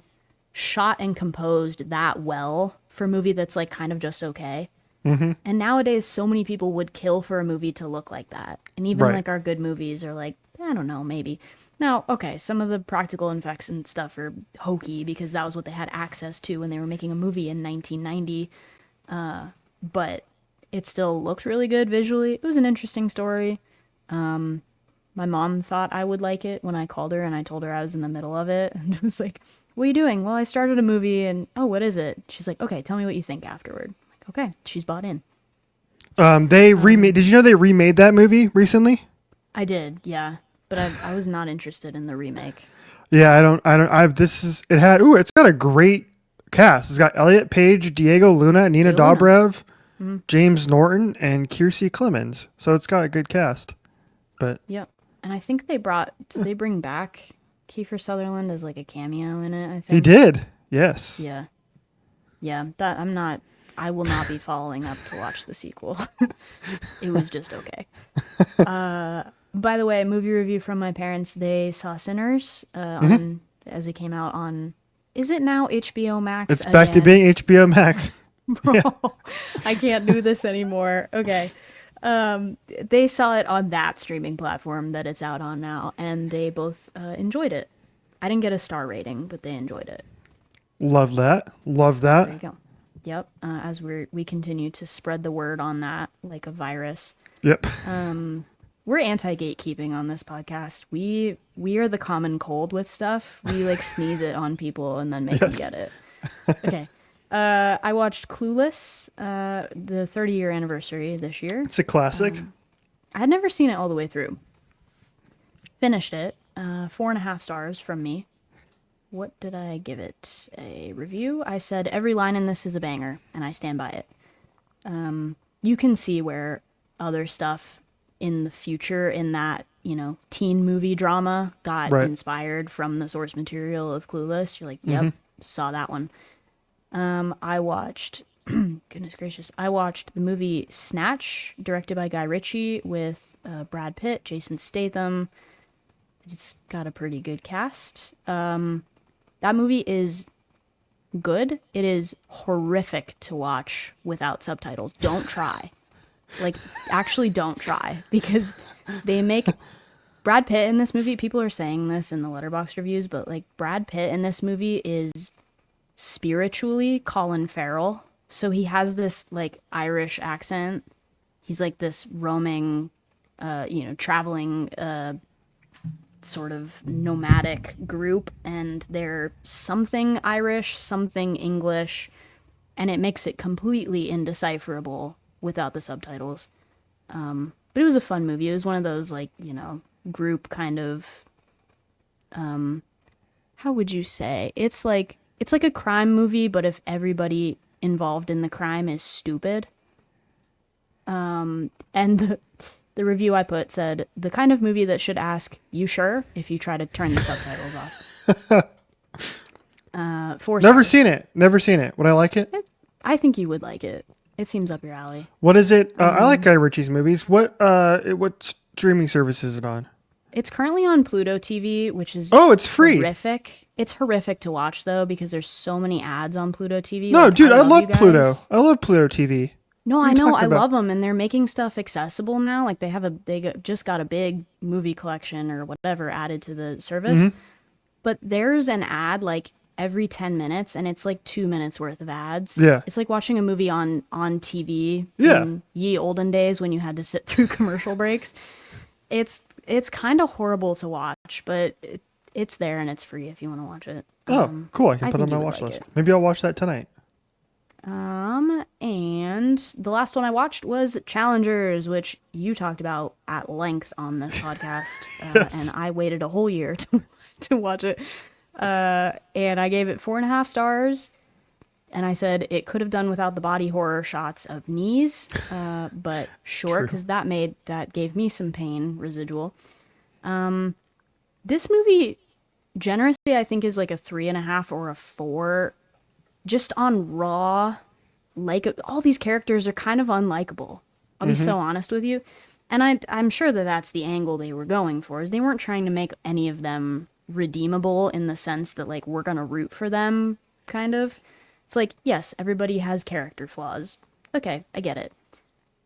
shot and composed that well for a movie that's like kind of just okay. Mm-hmm. And nowadays, so many people would kill for a movie to look like that. And even Right. like our good movies are like, I don't know, maybe. Now, okay, some of the practical effects and stuff are hokey because that was what they had access to when they were making a movie in 1990. But it still looked really good visually. It was an interesting story. My mom thought I would like it when I called her and I told her I was in the middle of it. And was like, what are you doing? Well, I started a movie and, oh, what is it? She's like, okay, tell me what you think afterward. I'm like, okay, she's bought in. They remade. Did you know they remade that movie recently? I did, yeah. But I was not interested in the remake. Yeah, it had, it's got a great cast. It's got Elliot Page, Diego Luna, Nina Diego Luna. Dobrev, James Norton, and Kiersey Clemens. So it's got a good cast. But Yep. And I think did they bring back Kiefer Sutherland as like a cameo in it, I think? he did. Yes. Yeah. Yeah, I will not be following up to watch the sequel. It was just okay. By the way, movie review from my parents. They saw Sinners as it came out on, is it now HBO Max? It's back to being HBO Max. Bro, I can't do this anymore. Okay. They saw it on that streaming platform that it's out on now, and they both enjoyed it. I didn't get a star rating, but they enjoyed it. Love that. Love There that. you go. Yep. As we continue to spread the word on that like a virus. Yep. We're anti-gatekeeping on this podcast. We are the common cold with stuff. We like sneeze it on people and then make them get it. Okay. I watched Clueless, the 30-year anniversary this year. It's a classic. I had never seen it all the way through. Finished it. 4.5 stars from me. What did I give it? A review? I said every line in this is a banger, and I stand by it. You can see where other stuff in the future in that, teen movie drama got inspired from the source material of Clueless. You're like, yep, saw that one. I watched, goodness gracious, I watched the movie Snatch, directed by Guy Ritchie with Brad Pitt, Jason Statham. It's got a pretty good cast. That movie is good. It is horrific to watch without subtitles. Don't try. Like, actually don't try, because they make Brad Pitt in this movie, people are saying this in the Letterboxd reviews, but like Brad Pitt in this movie is spiritually Colin Farrell. So he has this like Irish accent. He's like this roaming, traveling, sort of nomadic group, and they're something Irish, something English, and it makes it completely indecipherable without the subtitles. But it was a fun movie. It was one of those like, group kind of, how would you say? It's like a crime movie, but if everybody involved in the crime is stupid. And the review I put said, the kind of movie that should ask, you sure? If you try to turn the subtitles off. 4 Never stars. seen it. Would I like it? I think you would like it. It seems up your alley. What is it? I like Guy Ritchie's movies. What streaming service is it on? It's currently on Pluto TV, which is it's free. Horrific. It's horrific to watch though, because there's so many ads on Pluto TV. No, Like, dude, I love you guys. Pluto. I love Pluto TV. No, What are I you know, talking I about? love them, and they're making stuff accessible now. Like just got a big movie collection or whatever added to the service. But there's an ad like every 10 minutes, and it's like 2 minutes worth of ads. Yeah. It's like watching a movie on TV Yeah. in ye olden days when you had to sit through commercial breaks. It's kind of horrible to watch, but it's there and it's free if you want to watch it. Oh, cool. I can I put it on think my you would watch like list. it. Maybe I'll watch that tonight. And the last one I watched was Challengers, which you talked about at length on this podcast. Yes. And I waited a whole year to watch it. And I gave it 4.5 stars. And I said it could have done without the body horror shots of knees. But sure, True. because that gave me some pain residual. This movie, generously, I think is like a 3.5 or a 4. Just on raw, like all these characters are kind of unlikable. I'll be so honest with you. And I'm sure that that's the angle they were going for, is they weren't trying to make any of them redeemable in the sense that like we're going to root for them, kind of. It's like, yes, everybody has character flaws. Okay, I get it.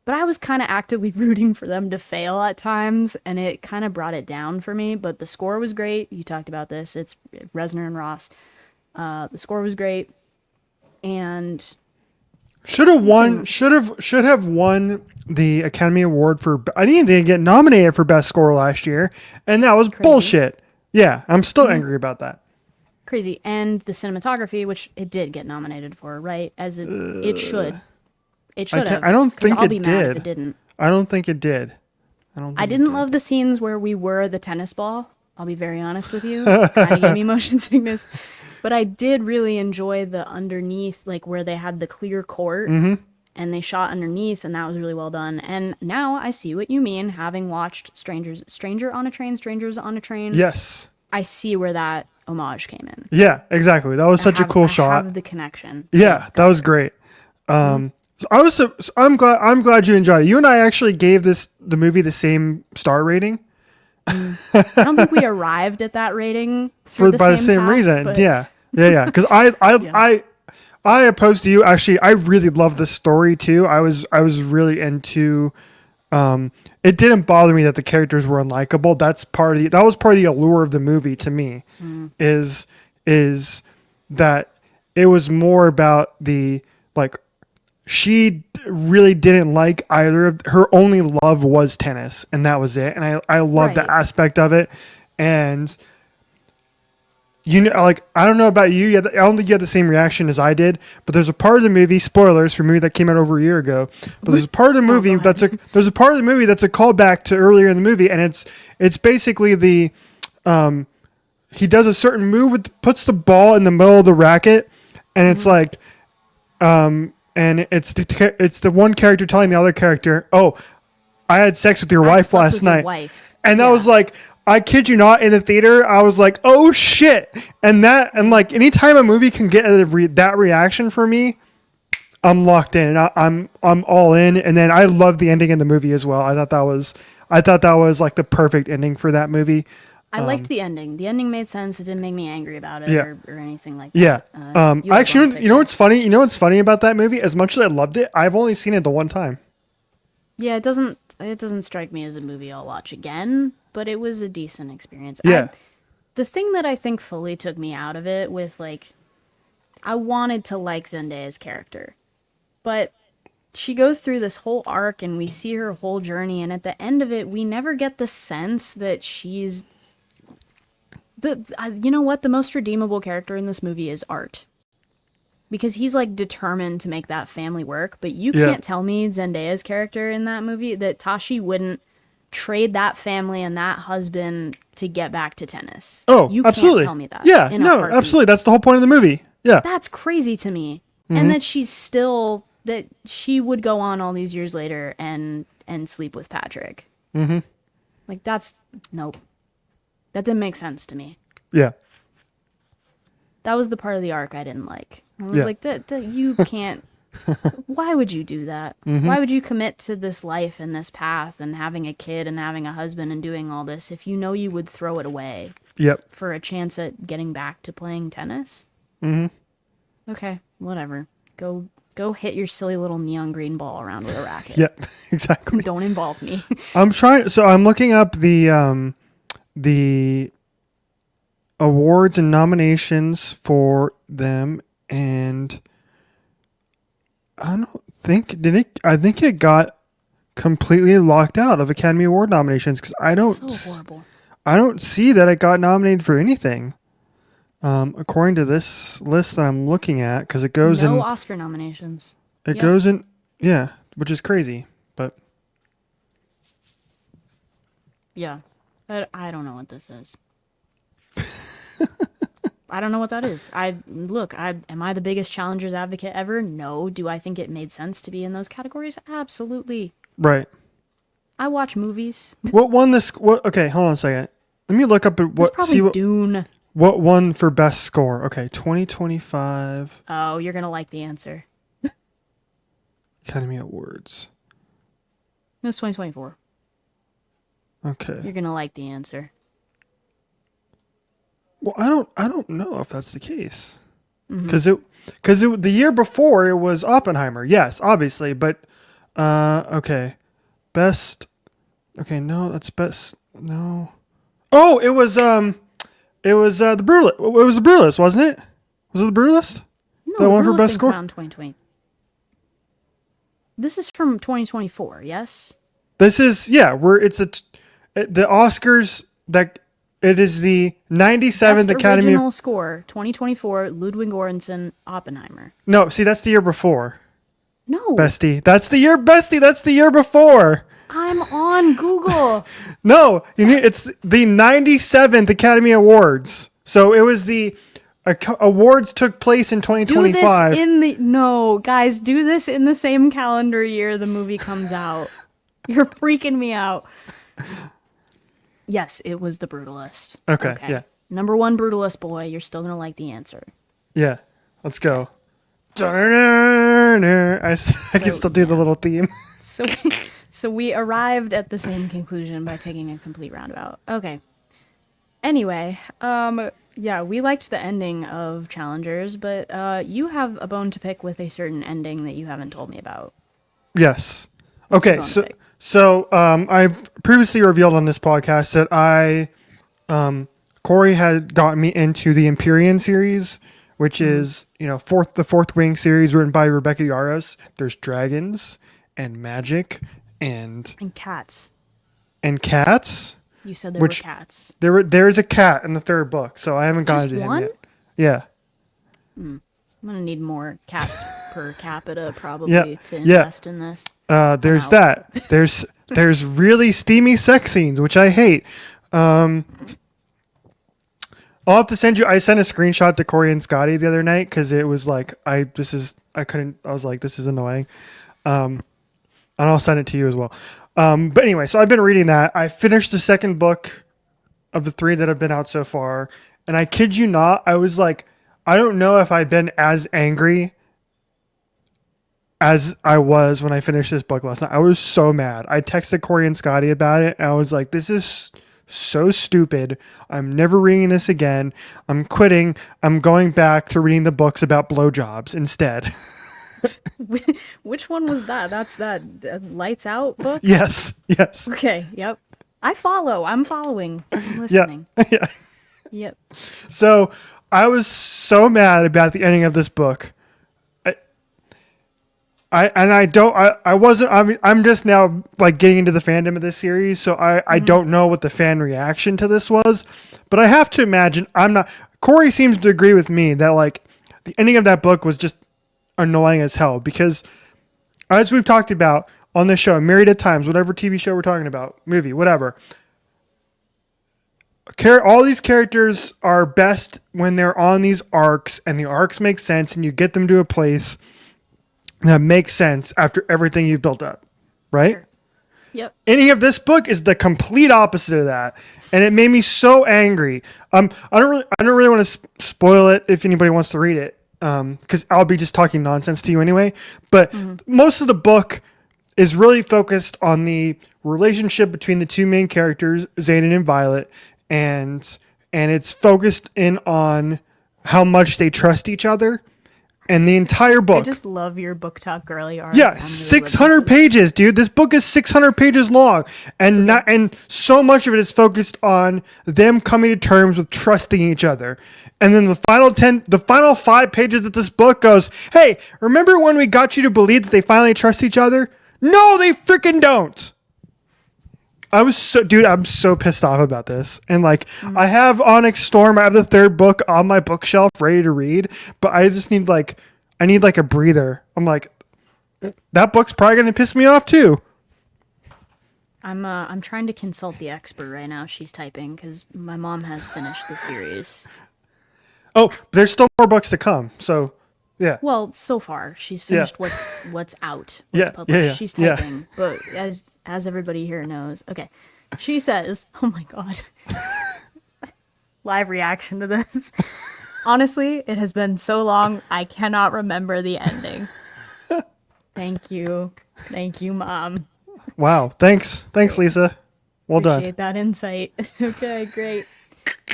But I was kind of actively rooting for them to fail at times, and it kind of brought it down for me. But the score was great. You talked about this. It's Reznor and Ross. The score was great, and Should have won. Should have won the Academy Award for. I didn't get nominated for Best Score last year, and that was crazy. bullshit. Yeah, I'm still angry about that. Crazy. And the cinematography, which it did get nominated for, right? As it should. It should have. I don't 'cause think I'll it be mad if did. it didn't. I don't think it did. I don't. Think I it didn't did. love the scenes where we were the tennis ball. I'll be very honest with you. Kind of gave me motion sickness. But I did really enjoy the underneath, like where they had the clear court and they shot underneath, and that was really well done. And now I see what you mean, having watched Strangers on a Train. Yes. I see where that homage came in. Yeah. Exactly. That was such a cool I shot. have the connection. Yeah, that was great. So I'm glad you enjoyed it. You and I actually gave the movie the same star rating I don't think we arrived at that rating by the same path, reason. but Yeah. Because I opposed to you. Actually, I really loved the story too. I was really into. It didn't bother me that the characters were unlikable. That was part of the allure of the movie to me. Is that it was more about the like. She really didn't like either of her only love was tennis, and that was it. And I love that Right. aspect of it. And you know, like I don't know about you, I don't think you had the same reaction as I did. But there's a part of the movie, spoilers for a movie that came out over a year ago. But there's a part of the movie go ahead. there's a part of the movie that's a callback to earlier in the movie, and it's basically the he does a certain move puts the ball in the middle of the racket, and it's like and it's the one character telling the other character, "Oh, I had sex with your I wife slept last with your night," wife. and that Yeah. was like, I kid you not, in the theater, I was like, "Oh shit!" And like anytime a movie can get that reaction for me, I'm locked in, and I'm all in. And then I love the ending in the movie as well. I thought that was like the perfect ending for that movie. I liked the ending. The ending made sense. It didn't make me angry about it Yeah. or anything like Yeah. that. You have a Actually, bone you know picker. what's funny? You know what's funny about that movie? As much as I loved it, I've only seen it the one time. Yeah, it doesn't strike me as a movie I'll watch again, but it was a decent experience. Yeah. The thing that I think fully took me out of it with like I wanted to like Zendaya's character. But she goes through this whole arc and we see her whole journey, and at the end of it we never get the sense that she's you know what, the most redeemable character in this movie is Art, because he's like determined to make that family work. But you Yeah. can't tell me Zendaya's character in that movie that Tashi wouldn't trade that family and that husband to get back to tennis. Oh, You absolutely. can't tell me that. Yeah. in a No, heartbeat. absolutely. That's the whole point of the movie. Yeah. That's crazy to me. Mm-hmm. And that that she would go on all these years later and sleep with Patrick. Mm-hmm. Like nope. That didn't make sense to me. Yeah. That was the part of the arc I didn't like. I was Yeah. like, that you can't. Why would you do that? Mm-hmm. Why would you commit to this life and this path and having a kid and having a husband and doing all this if you know you would throw it away Yep. for a chance at getting back to playing tennis? Mm-hmm. Okay, whatever. Go hit your silly little neon green ball around with a racket. Yep. Exactly. Don't involve me. I'm looking up the awards and nominations for them, and I don't think I think it got completely locked out of Academy Award nominations because So horrible. I don't see that it got nominated for anything. According to this list that I'm looking at, because it goes No in, Oscar nominations. it Yep. goes in, yeah, which is crazy, but Yeah. I don't know what this is. I don't know what that is. Am I the biggest challengers advocate ever? No. Do I think it made sense to be in those categories? Absolutely. right. I watch movies. What won this? What? Okay, hold on a second. Let me look up at It's probably Dune. what won for best score. Okay, 2025 Oh, you're gonna like the answer. Academy Awards. It was 2024. Okay. You're gonna like the answer. Well, I don't know if that's the case. because the year before it was Oppenheimer. Yes, obviously, but okay, best. Okay, no, that's best. No. Oh, it was the Brutalist. It was the Brutalist, wasn't it? Was it the Brutalist? No, The one for Brutalist best didn't score? come out in 2020. This is from 2024, yes? This is the Oscars that it is the 97th Best Academy. original score, 2024, Ludwig Göransson, Oppenheimer. No, see, that's the year before, No, bestie. That's the year before. I'm on Google. No, it's the 97th Academy Awards. So it was the awards took place in Do 2025. guys, do this in the same calendar year the movie comes out. You're freaking me out. Yes, it was The Brutalist. Okay, yeah. Number one Brutalist boy, you're still gonna like the answer. Yeah, let's go. I can still do the little theme. So we arrived at the same conclusion by taking a complete roundabout. Okay. Anyway, yeah, we liked the ending of Challengers, but you have a bone to pick with a certain ending that you haven't told me about. Yes. What's your Okay, bone to pick? so I previously revealed on this podcast that Corey had gotten me into the Empyrean series, which is the Fourth Wing series written by Rebecca Yarros. There's dragons and magic and cats. Cats. You said there were cats. There's a cat in the third book, so I haven't gotten to him one? yet. Yeah. I'm gonna need more cats per capita probably to invest in this. There's that. There's really steamy sex scenes, which I hate. I'll have to send you. I sent a screenshot to Corey and Scotty the other night because it was like I was like, this is annoying. And I'll send it to you as well. But anyway, so I've been reading that. I finished the second book of the 3 that have been out so far, and I kid you not, I was like, I don't know if I've been as angry as I was when I finished this book last night. I was so mad. I texted Corey and Scotty about it, and I was like, this is so stupid. I'm never reading this again. I'm quitting. I'm going back to reading the books about blowjobs instead. Which one was that? That's that Lights Out book? Yes. Okay, yep. I'm following. I'm listening. Yeah. Yep. So I was so mad about the ending of this book. I'm just now like getting into the fandom of this series, so I don't know what the fan reaction to this was, but I have to imagine Corey seems to agree with me that like the ending of that book was just annoying as hell, because as we've talked about on this show myriad of times, whatever TV show we're talking about, movie, whatever, all these characters are best when they're on these arcs, and the arcs make sense, and you get them to a place that makes sense after everything you've built up, right? Sure. Yep. Any of this book is the complete opposite of that, and it made me so angry. I don't really want to spoil it if anybody wants to read it, because I'll be just talking nonsense to you anyway. But most of the book is really focused on the relationship between the two main characters, Xaden and Violet, and it's focused in on how much they trust each other. And the entire book. I just love your book talk girly art. Yeah, 600 pages, dude. This book is 600 pages long, and so much of it is focused on them coming to terms with trusting each other. And then the final 5 pages of this book goes, "Hey, remember when we got you to believe that they finally trust each other? No, they freaking don't." I'm so pissed off about this. And like, I have Onyx Storm. I have the third book on my bookshelf ready to read, but I just need a breather. I'm like, that book's probably going to piss me off too. I'm trying to consult the expert right now. She's typing because my mom has finished the series. Oh, there's still more books to come. So yeah. Well, so far she's finished what's out. Yeah, published. yeah. She's typing, but as everybody here knows, okay. She says, "Oh my god." Live reaction to this. Honestly, it has been so long, I cannot remember the ending. Thank you, Mom. Wow. Thanks, Lisa. Well done. Appreciate that insight. Okay, great.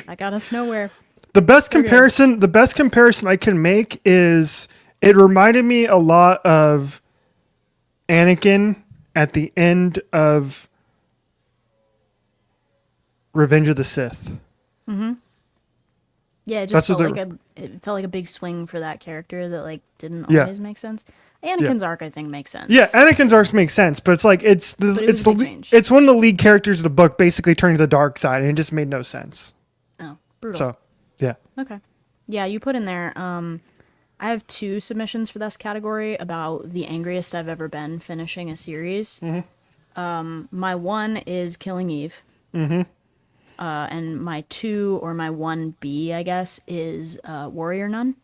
That got us nowhere. The best comparison I can make is it reminded me a lot of Anakin at the end of Revenge of the Sith. Yeah, it just it felt like a big swing for that character that like didn't always make sense. Anakin's arc, I think, makes sense. Yeah, Anakin's arc makes sense, but it's like it's one of the lead characters of the book basically turning to the dark side, and it just made no sense. Oh, brutal. So, yeah. Okay. Yeah, you put in there. I have 2 submissions for this category about the angriest I've ever been finishing a series. My one is Killing Eve. And my 2 or my 1B, I guess, is Warrior Nun.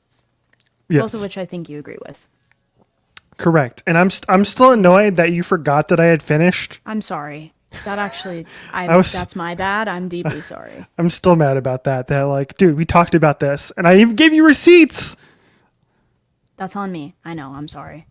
Yes. Both of which I think you agree with. Correct. And I'm still annoyed that you forgot that I had finished. I'm sorry. That actually, that's my bad. I'm deeply sorry. I'm still mad about that. That like, dude, we talked about this, and I even gave you receipts. That's on me. I know. I'm sorry.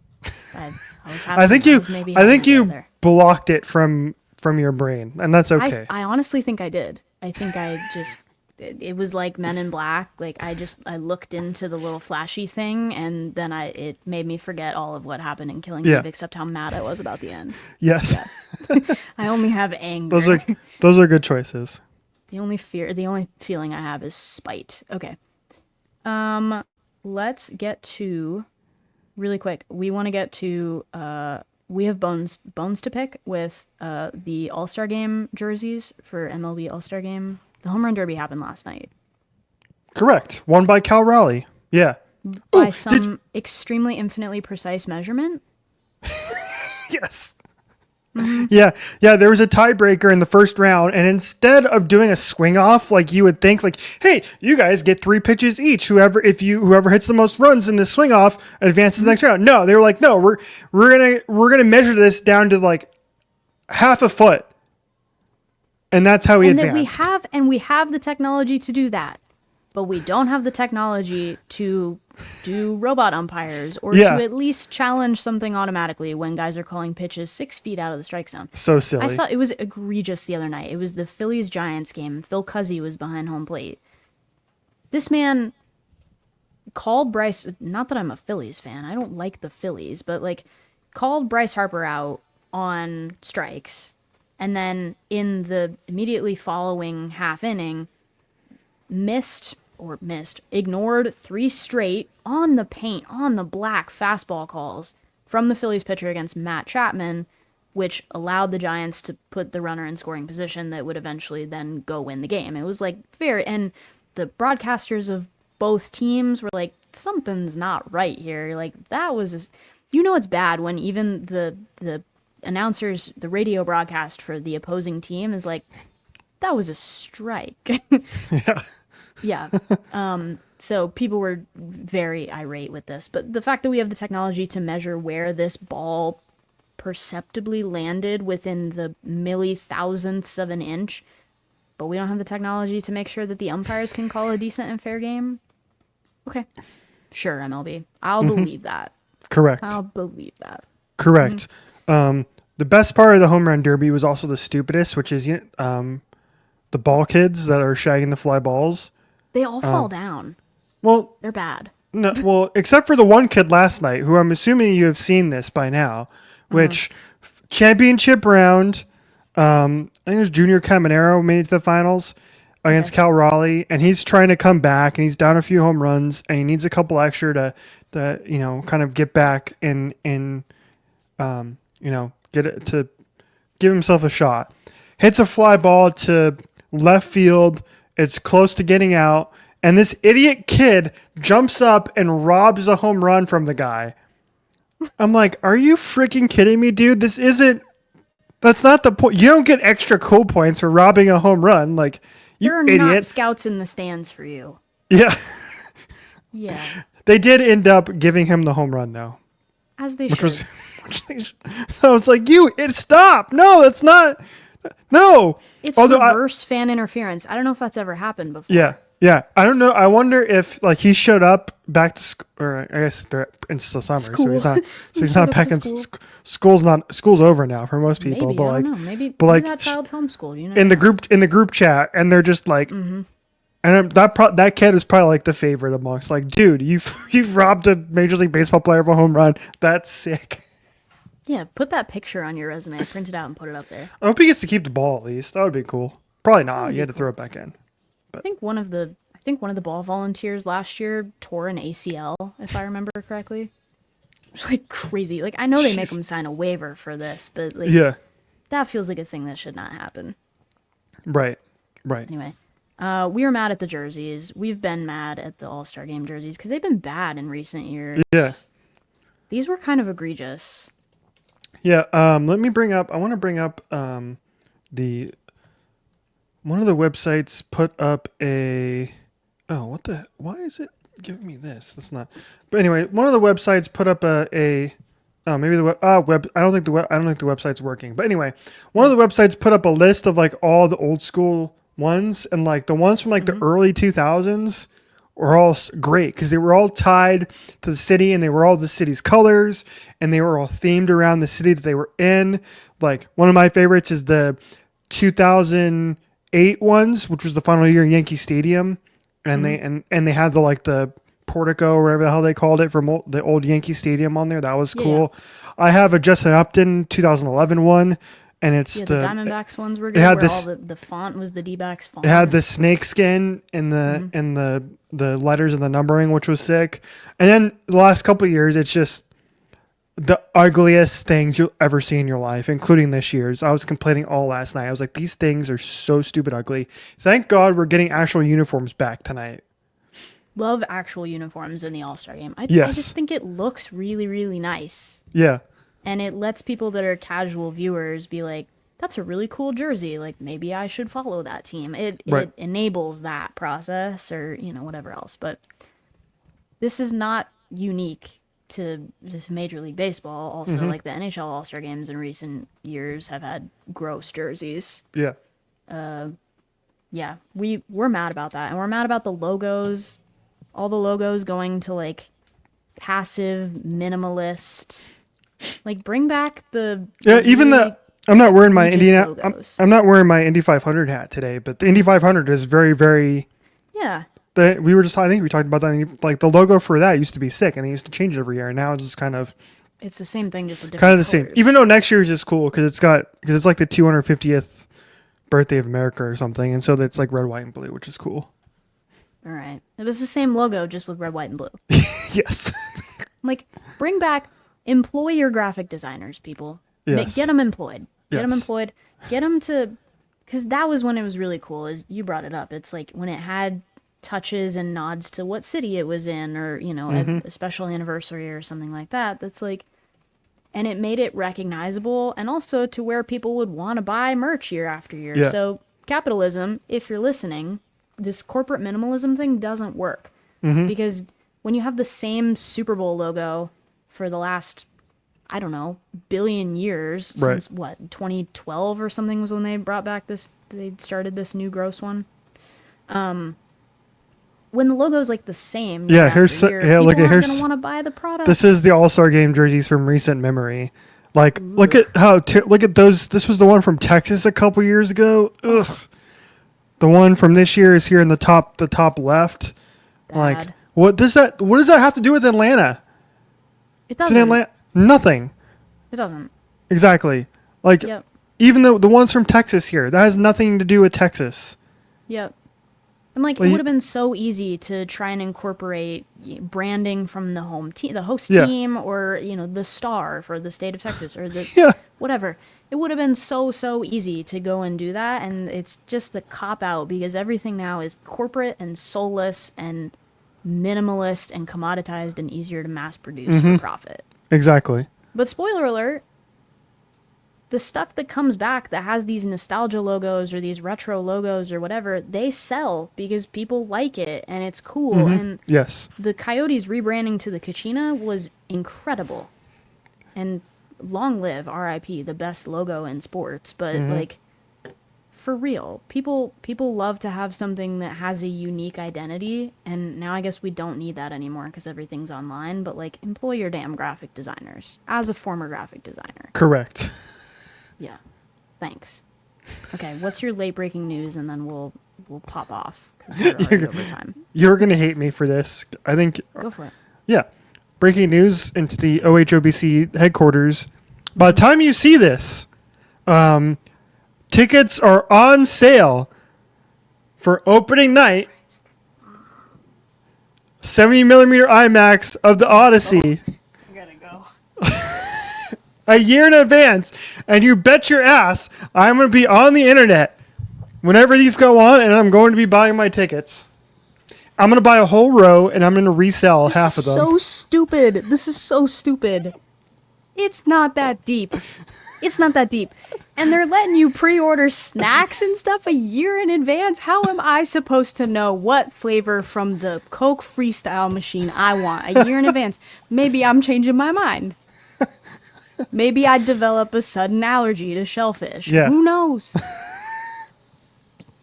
I think you blocked it from your brain, and that's okay. I honestly think I did. I think I just, it was like Men in Black. Like I looked into the little flashy thing, and then it made me forget all of what happened in Killing Eve, except how mad I was about the end. Yes. Yeah. I only have anger. Those are good choices. The only feeling I have is spite. Okay. Let's get to, really quick, we want to get to, we have bones to pick with the All-Star Game jerseys for MLB All-Star Game. The Home Run Derby happened last night. Correct. Won by Cal Raleigh. Yeah. By extremely infinitely precise measurement. Yes. Mm-hmm. Yeah. There was a tiebreaker in the first round, and instead of doing a swing off like you would think, like, hey, you guys get 3 pitches each. Whoever hits the most runs in this swing off advances to the next round. No, they were like, no, we're gonna measure this down to like half a foot, and that's how we advanced. We have the technology to do that, but we don't have the technology to do robot umpires or to at least challenge something automatically when guys are calling pitches 6 feet out of the strike zone. So silly. I saw it was egregious the other night. It was the Phillies-Giants game. Phil Cuzzy was behind home plate. This man called Bryce, not that I'm a Phillies fan, I don't like the Phillies, but like called Bryce Harper out on strikes, and then in the immediately following half inning ignored 3 straight on the paint, on the black fastball calls from the Phillies pitcher against Matt Chapman, which allowed the Giants to put the runner in scoring position that would eventually then go win the game. It was like fair, and the broadcasters of both teams were like, something's not right here. Like that was, it's bad when even the announcers, the radio broadcast for the opposing team is like, that was a strike. Yeah. Yeah. So people were very irate with this, but the fact that we have the technology to measure where this ball perceptibly landed within the milli-thousandths of an inch, but we don't have the technology to make sure that the umpires can call a decent and fair game. Okay. Sure, MLB. I'll believe that. Correct. I'll believe that. Correct. The best part of the Home Run Derby was also the stupidest, which is the ball kids that are shagging the fly balls. They all fall down. Well, they're bad. No, well, except for the one kid last night, who I'm assuming you have seen this by now, which championship round, I think it was Junior Caminero made it to the finals against Cal Raleigh, and he's trying to come back, and he's down a few home runs, and he needs a couple extra to kind of get back and get it to give himself a shot. Hits a fly ball to left field. It's close to getting out, and this idiot kid jumps up and robs a home run from the guy. I'm like, are you freaking kidding me, dude? That's not the point. You don't get extra cool points for robbing a home run. Like, you there are idiot. Not scouts in the stands for you. Yeah. Yeah. They did end up giving him the home run, though. As they should. So I was like, stop. No, that's not. No. It's reverse fan interference. I don't know if that's ever happened before. Yeah. I don't know. I wonder if like he showed up back to school, or I guess they're in still summer, school. so he's not back in school. School's over now for most people. Maybe, but I like, don't know. Maybe like that child's homeschooled. in the group chat, and they're just like, And that kid is probably like the favorite amongst like, dude, you've robbed a Major League Baseball player of a home run. That's sick. Yeah, put that picture on your resume, print it out, and put it up there. I hope he gets to keep the ball at least. That would be cool. Probably That not. would You be had to throw cool. it back in. I But think one of the ball volunteers last year tore an ACL, if I remember correctly. It's like crazy. Like I know they make jeez. them sign a waiver for this, but like Yeah. that feels like a thing that should not happen. Right. Right. Anyway, we were mad at the jerseys. We've been mad at the All-Star Game jerseys because they've been bad in recent years. Yeah. These were kind of egregious. Yeah. Let me bring up. I want to bring up the one of the websites put up a. Oh, what the? Why is it giving me this? That's not. But anyway, one of the websites put up a. Oh, maybe the web. I don't think the website's working. But anyway, one of the websites put up a list of like all the old school ones, and like the ones from like the early 2000s were all great because they were all tied to the city and they were all the city's colors and they were all themed around the city that they were in. Like one of my favorites is the 2008 ones, which was the final year in Yankee Stadium, and they had the like the portico or whatever the hell they called it from the old Yankee Stadium on there. That was cool. Yeah. I have a Justin Upton 2011 one, and it's the Diamondbacks ones were good. It had where this, all the font was the D-backs font. It had the snake skin and the letters and the numbering, which was sick. And then the last couple of years, it's just the ugliest things you'll ever see in your life, including this year's. I was complaining all last night. I was like, these things are so stupid ugly. Thank God we're getting actual uniforms back tonight. Love actual uniforms in the All-Star Game. I just think it looks really, really nice. Yeah. And it lets people that are casual viewers be like, that's a really cool jersey. Like, maybe I should follow that team. It enables that process or, whatever else. But this is not unique to just Major League Baseball. Also, like the NHL All-Star Games in recent years have had gross jerseys. Yeah. Yeah, we're mad about that. And we're mad about the logos. All the logos going to like passive minimalist, like bring back the even really I'm not wearing my I'm not wearing my Indy 500 hat today, but the Indy 500 is very, very. Yeah. I think we talked about that. Like the logo for that used to be sick, and they used to change it every year. And now it's just kind of. It's the same thing, just a different. Kind of the same, even though next year's is cool because it's like the 250th birthday of America or something, and so it's like red, white, and blue, which is cool. All right. It was the same logo, just with red, white, and blue. Yes. Like, bring back, employ your graphic designers, people. Yes. Get them employed. Get them Yes. employed. Get them to, because that was when it was really cool, as you brought it up. It's like when it had touches and nods to what city it was in or, a special anniversary or something like that. That's like, and it made it recognizable and also to where people would want to buy merch year after year. Yeah. So capitalism, if you're listening, this corporate minimalism thing doesn't work because when you have the same Super Bowl logo for the last, I don't know, billion years since what, 2012 or something was when they brought back they started this new gross one. When the logo's like the same, yeah, here's year, yeah, look at here's here's gonna want to buy the product. This is the All-Star Game jerseys from recent memory. Like, look at look at those. This was the one from Texas a couple years ago. Ugh. The one from this year is here in the top left. Bad. Like, what does that have to do with Atlanta? It It's doesn't. in Atlanta. Nothing. It doesn't. Exactly. Like, Yep. even the ones from Texas here, that has nothing to do with Texas. Yep. And like, it would have been so easy to try and incorporate branding from the host team, or the star for the state of Texas, or the whatever. It would have been so easy to go and do that, and it's just the cop out because everything now is corporate and soulless and minimalist and commoditized and easier to mass produce for profit. Exactly. But spoiler alert, the stuff that comes back that has these nostalgia logos or these retro logos or whatever, they sell because people like it and it's cool. And Yes. the Coyotes rebranding to the Kachina was incredible. And long live RIP, the best logo in sports. But like, for real, people love to have something that has a unique identity. And now I guess we don't need that anymore because everything's online. But like, employ your damn graphic designers. As a former graphic designer. Correct. Yeah. Thanks. Okay, what's your late breaking news, and then we'll we'll pop off because we're already over time. You're going to hate me for this. I think. Go for it. Yeah. Breaking news into the OHOBC headquarters. By the time you see this, tickets are on sale for opening night. 70mm IMAX of the Odyssey. I gotta go. A year in advance. And you bet your ass I'm going to be on the internet whenever these go on, and I'm going to be buying my tickets. I'm going to buy a whole row, and I'm going to resell half of them. So stupid. This is so stupid. It's not that deep. It's not that deep. And they're letting you pre-order snacks and stuff a year in advance. How am I supposed to know what flavor from the Coke Freestyle machine I want a year in advance? Maybe I'm changing my mind. Maybe I develop a sudden allergy to shellfish. Yeah. Who knows?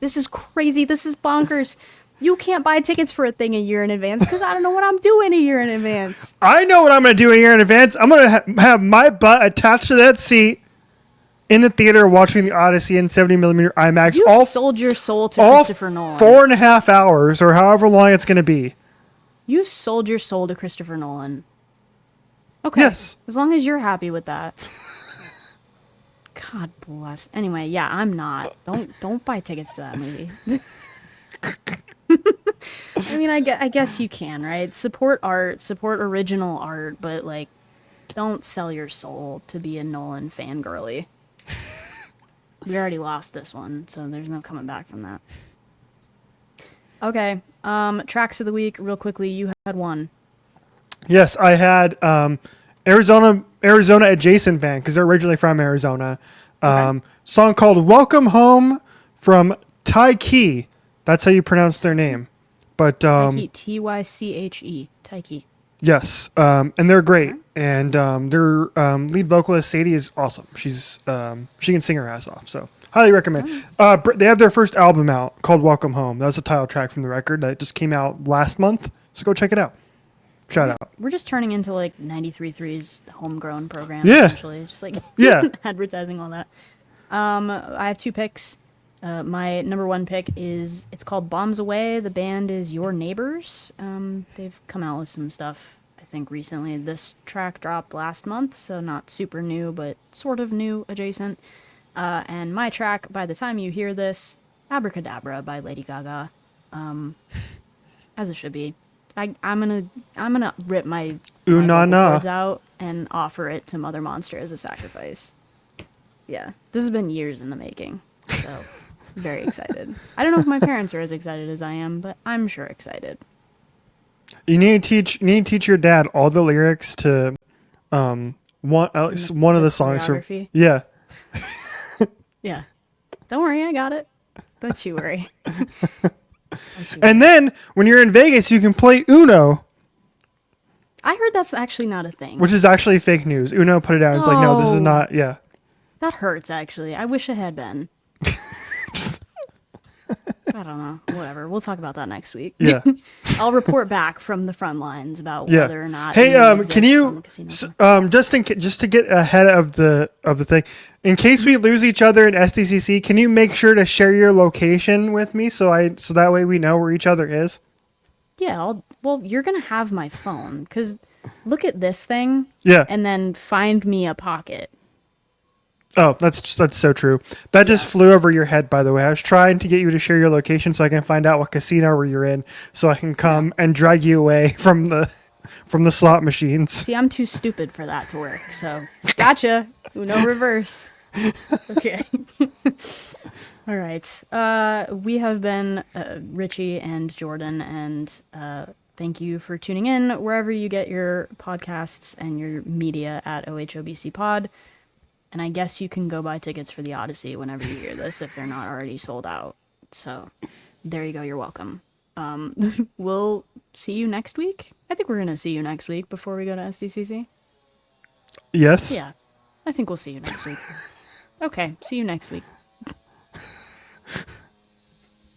This is crazy. This is bonkers. You can't buy tickets for a thing a year in advance because I don't know what I'm doing a year in advance. I know what I'm going to do a year in advance. I'm going to have my butt attached to that seat in the theater watching the Odyssey in 70mm IMAX. You sold your soul to Christopher Nolan. 4.5 hours or however long it's going to be. You sold your soul to Christopher Nolan. Okay. Yes. As long as you're happy with that. God bless. Anyway, yeah, I'm not. Don't buy tickets to that movie. I mean, I guess you can, right? Support art, support original art, but like, don't sell your soul to be a Nolan fangirly. We already lost this one, so there's no coming back from that. Okay, tracks of the week, real quickly. You had one. Yes, I had Arizona adjacent band because they're originally from Arizona. Song called "Welcome Home" from Tyche. That's how you pronounce their name. But Tyche, Tyche, Tyche. Yes, and they're great. And their lead vocalist Sadie is awesome. She can sing her ass off. So highly recommend. They have their first album out called "Welcome Home." That was the title track from the record that just came out last month. So go check it out. Shout out. We're just turning into like 93.3's homegrown program, Yeah. essentially. Just like advertising all that. I have two picks. My number one pick it's called Bombs Away. The band is Your Neighbors. They've come out with some stuff, I think, recently. This track dropped last month, so not super new, but sort of new adjacent. And my track, by the time you hear this, Abracadabra by Lady Gaga. As it should be. I'm gonna rip my vocal cords out and offer it to Mother Monster as a sacrifice. Yeah, this has been years in the making, so very excited. I don't know if my parents are as excited as I am, but I'm sure excited. You need to teach your dad all the lyrics to at least one of the songs from. Yeah. Yeah. Don't worry, I got it. Don't you worry. And then when you're in Vegas, you can play Uno. I heard that's actually not a thing. Which is actually fake news. Uno put it out. It's like, no, this is not. Yeah. That hurts, actually. I wish it had been. I don't know. Whatever. We'll talk about that next week. Yeah. I'll report back from the front lines about whether or not. Hey, can you just to get ahead of the thing, in case we lose each other in SDCC, can you make sure to share your location with me so that way we know where each other is? Yeah. Well, you're gonna have my phone because look at this thing. Yeah. And then find me a pocket. Oh, that's so true. That just flew over your head, by the way. I was trying to get you to share your location so I can find out what casino you're in, so I can come and drag you away from the slot machines. See, I'm too stupid for that to work. So, gotcha. Uno reverse. Okay. All right. We have been Richie and Jordan, and thank you for tuning in wherever you get your podcasts and your media at OHOBC Pod. And I guess you can go buy tickets for the Odyssey whenever you hear this if they're not already sold out. So there you go. You're welcome. We'll see you next week. I think we're going to see you next week before we go to SDCC. Yes. Yeah. I think we'll see you next week. Okay. See you next week.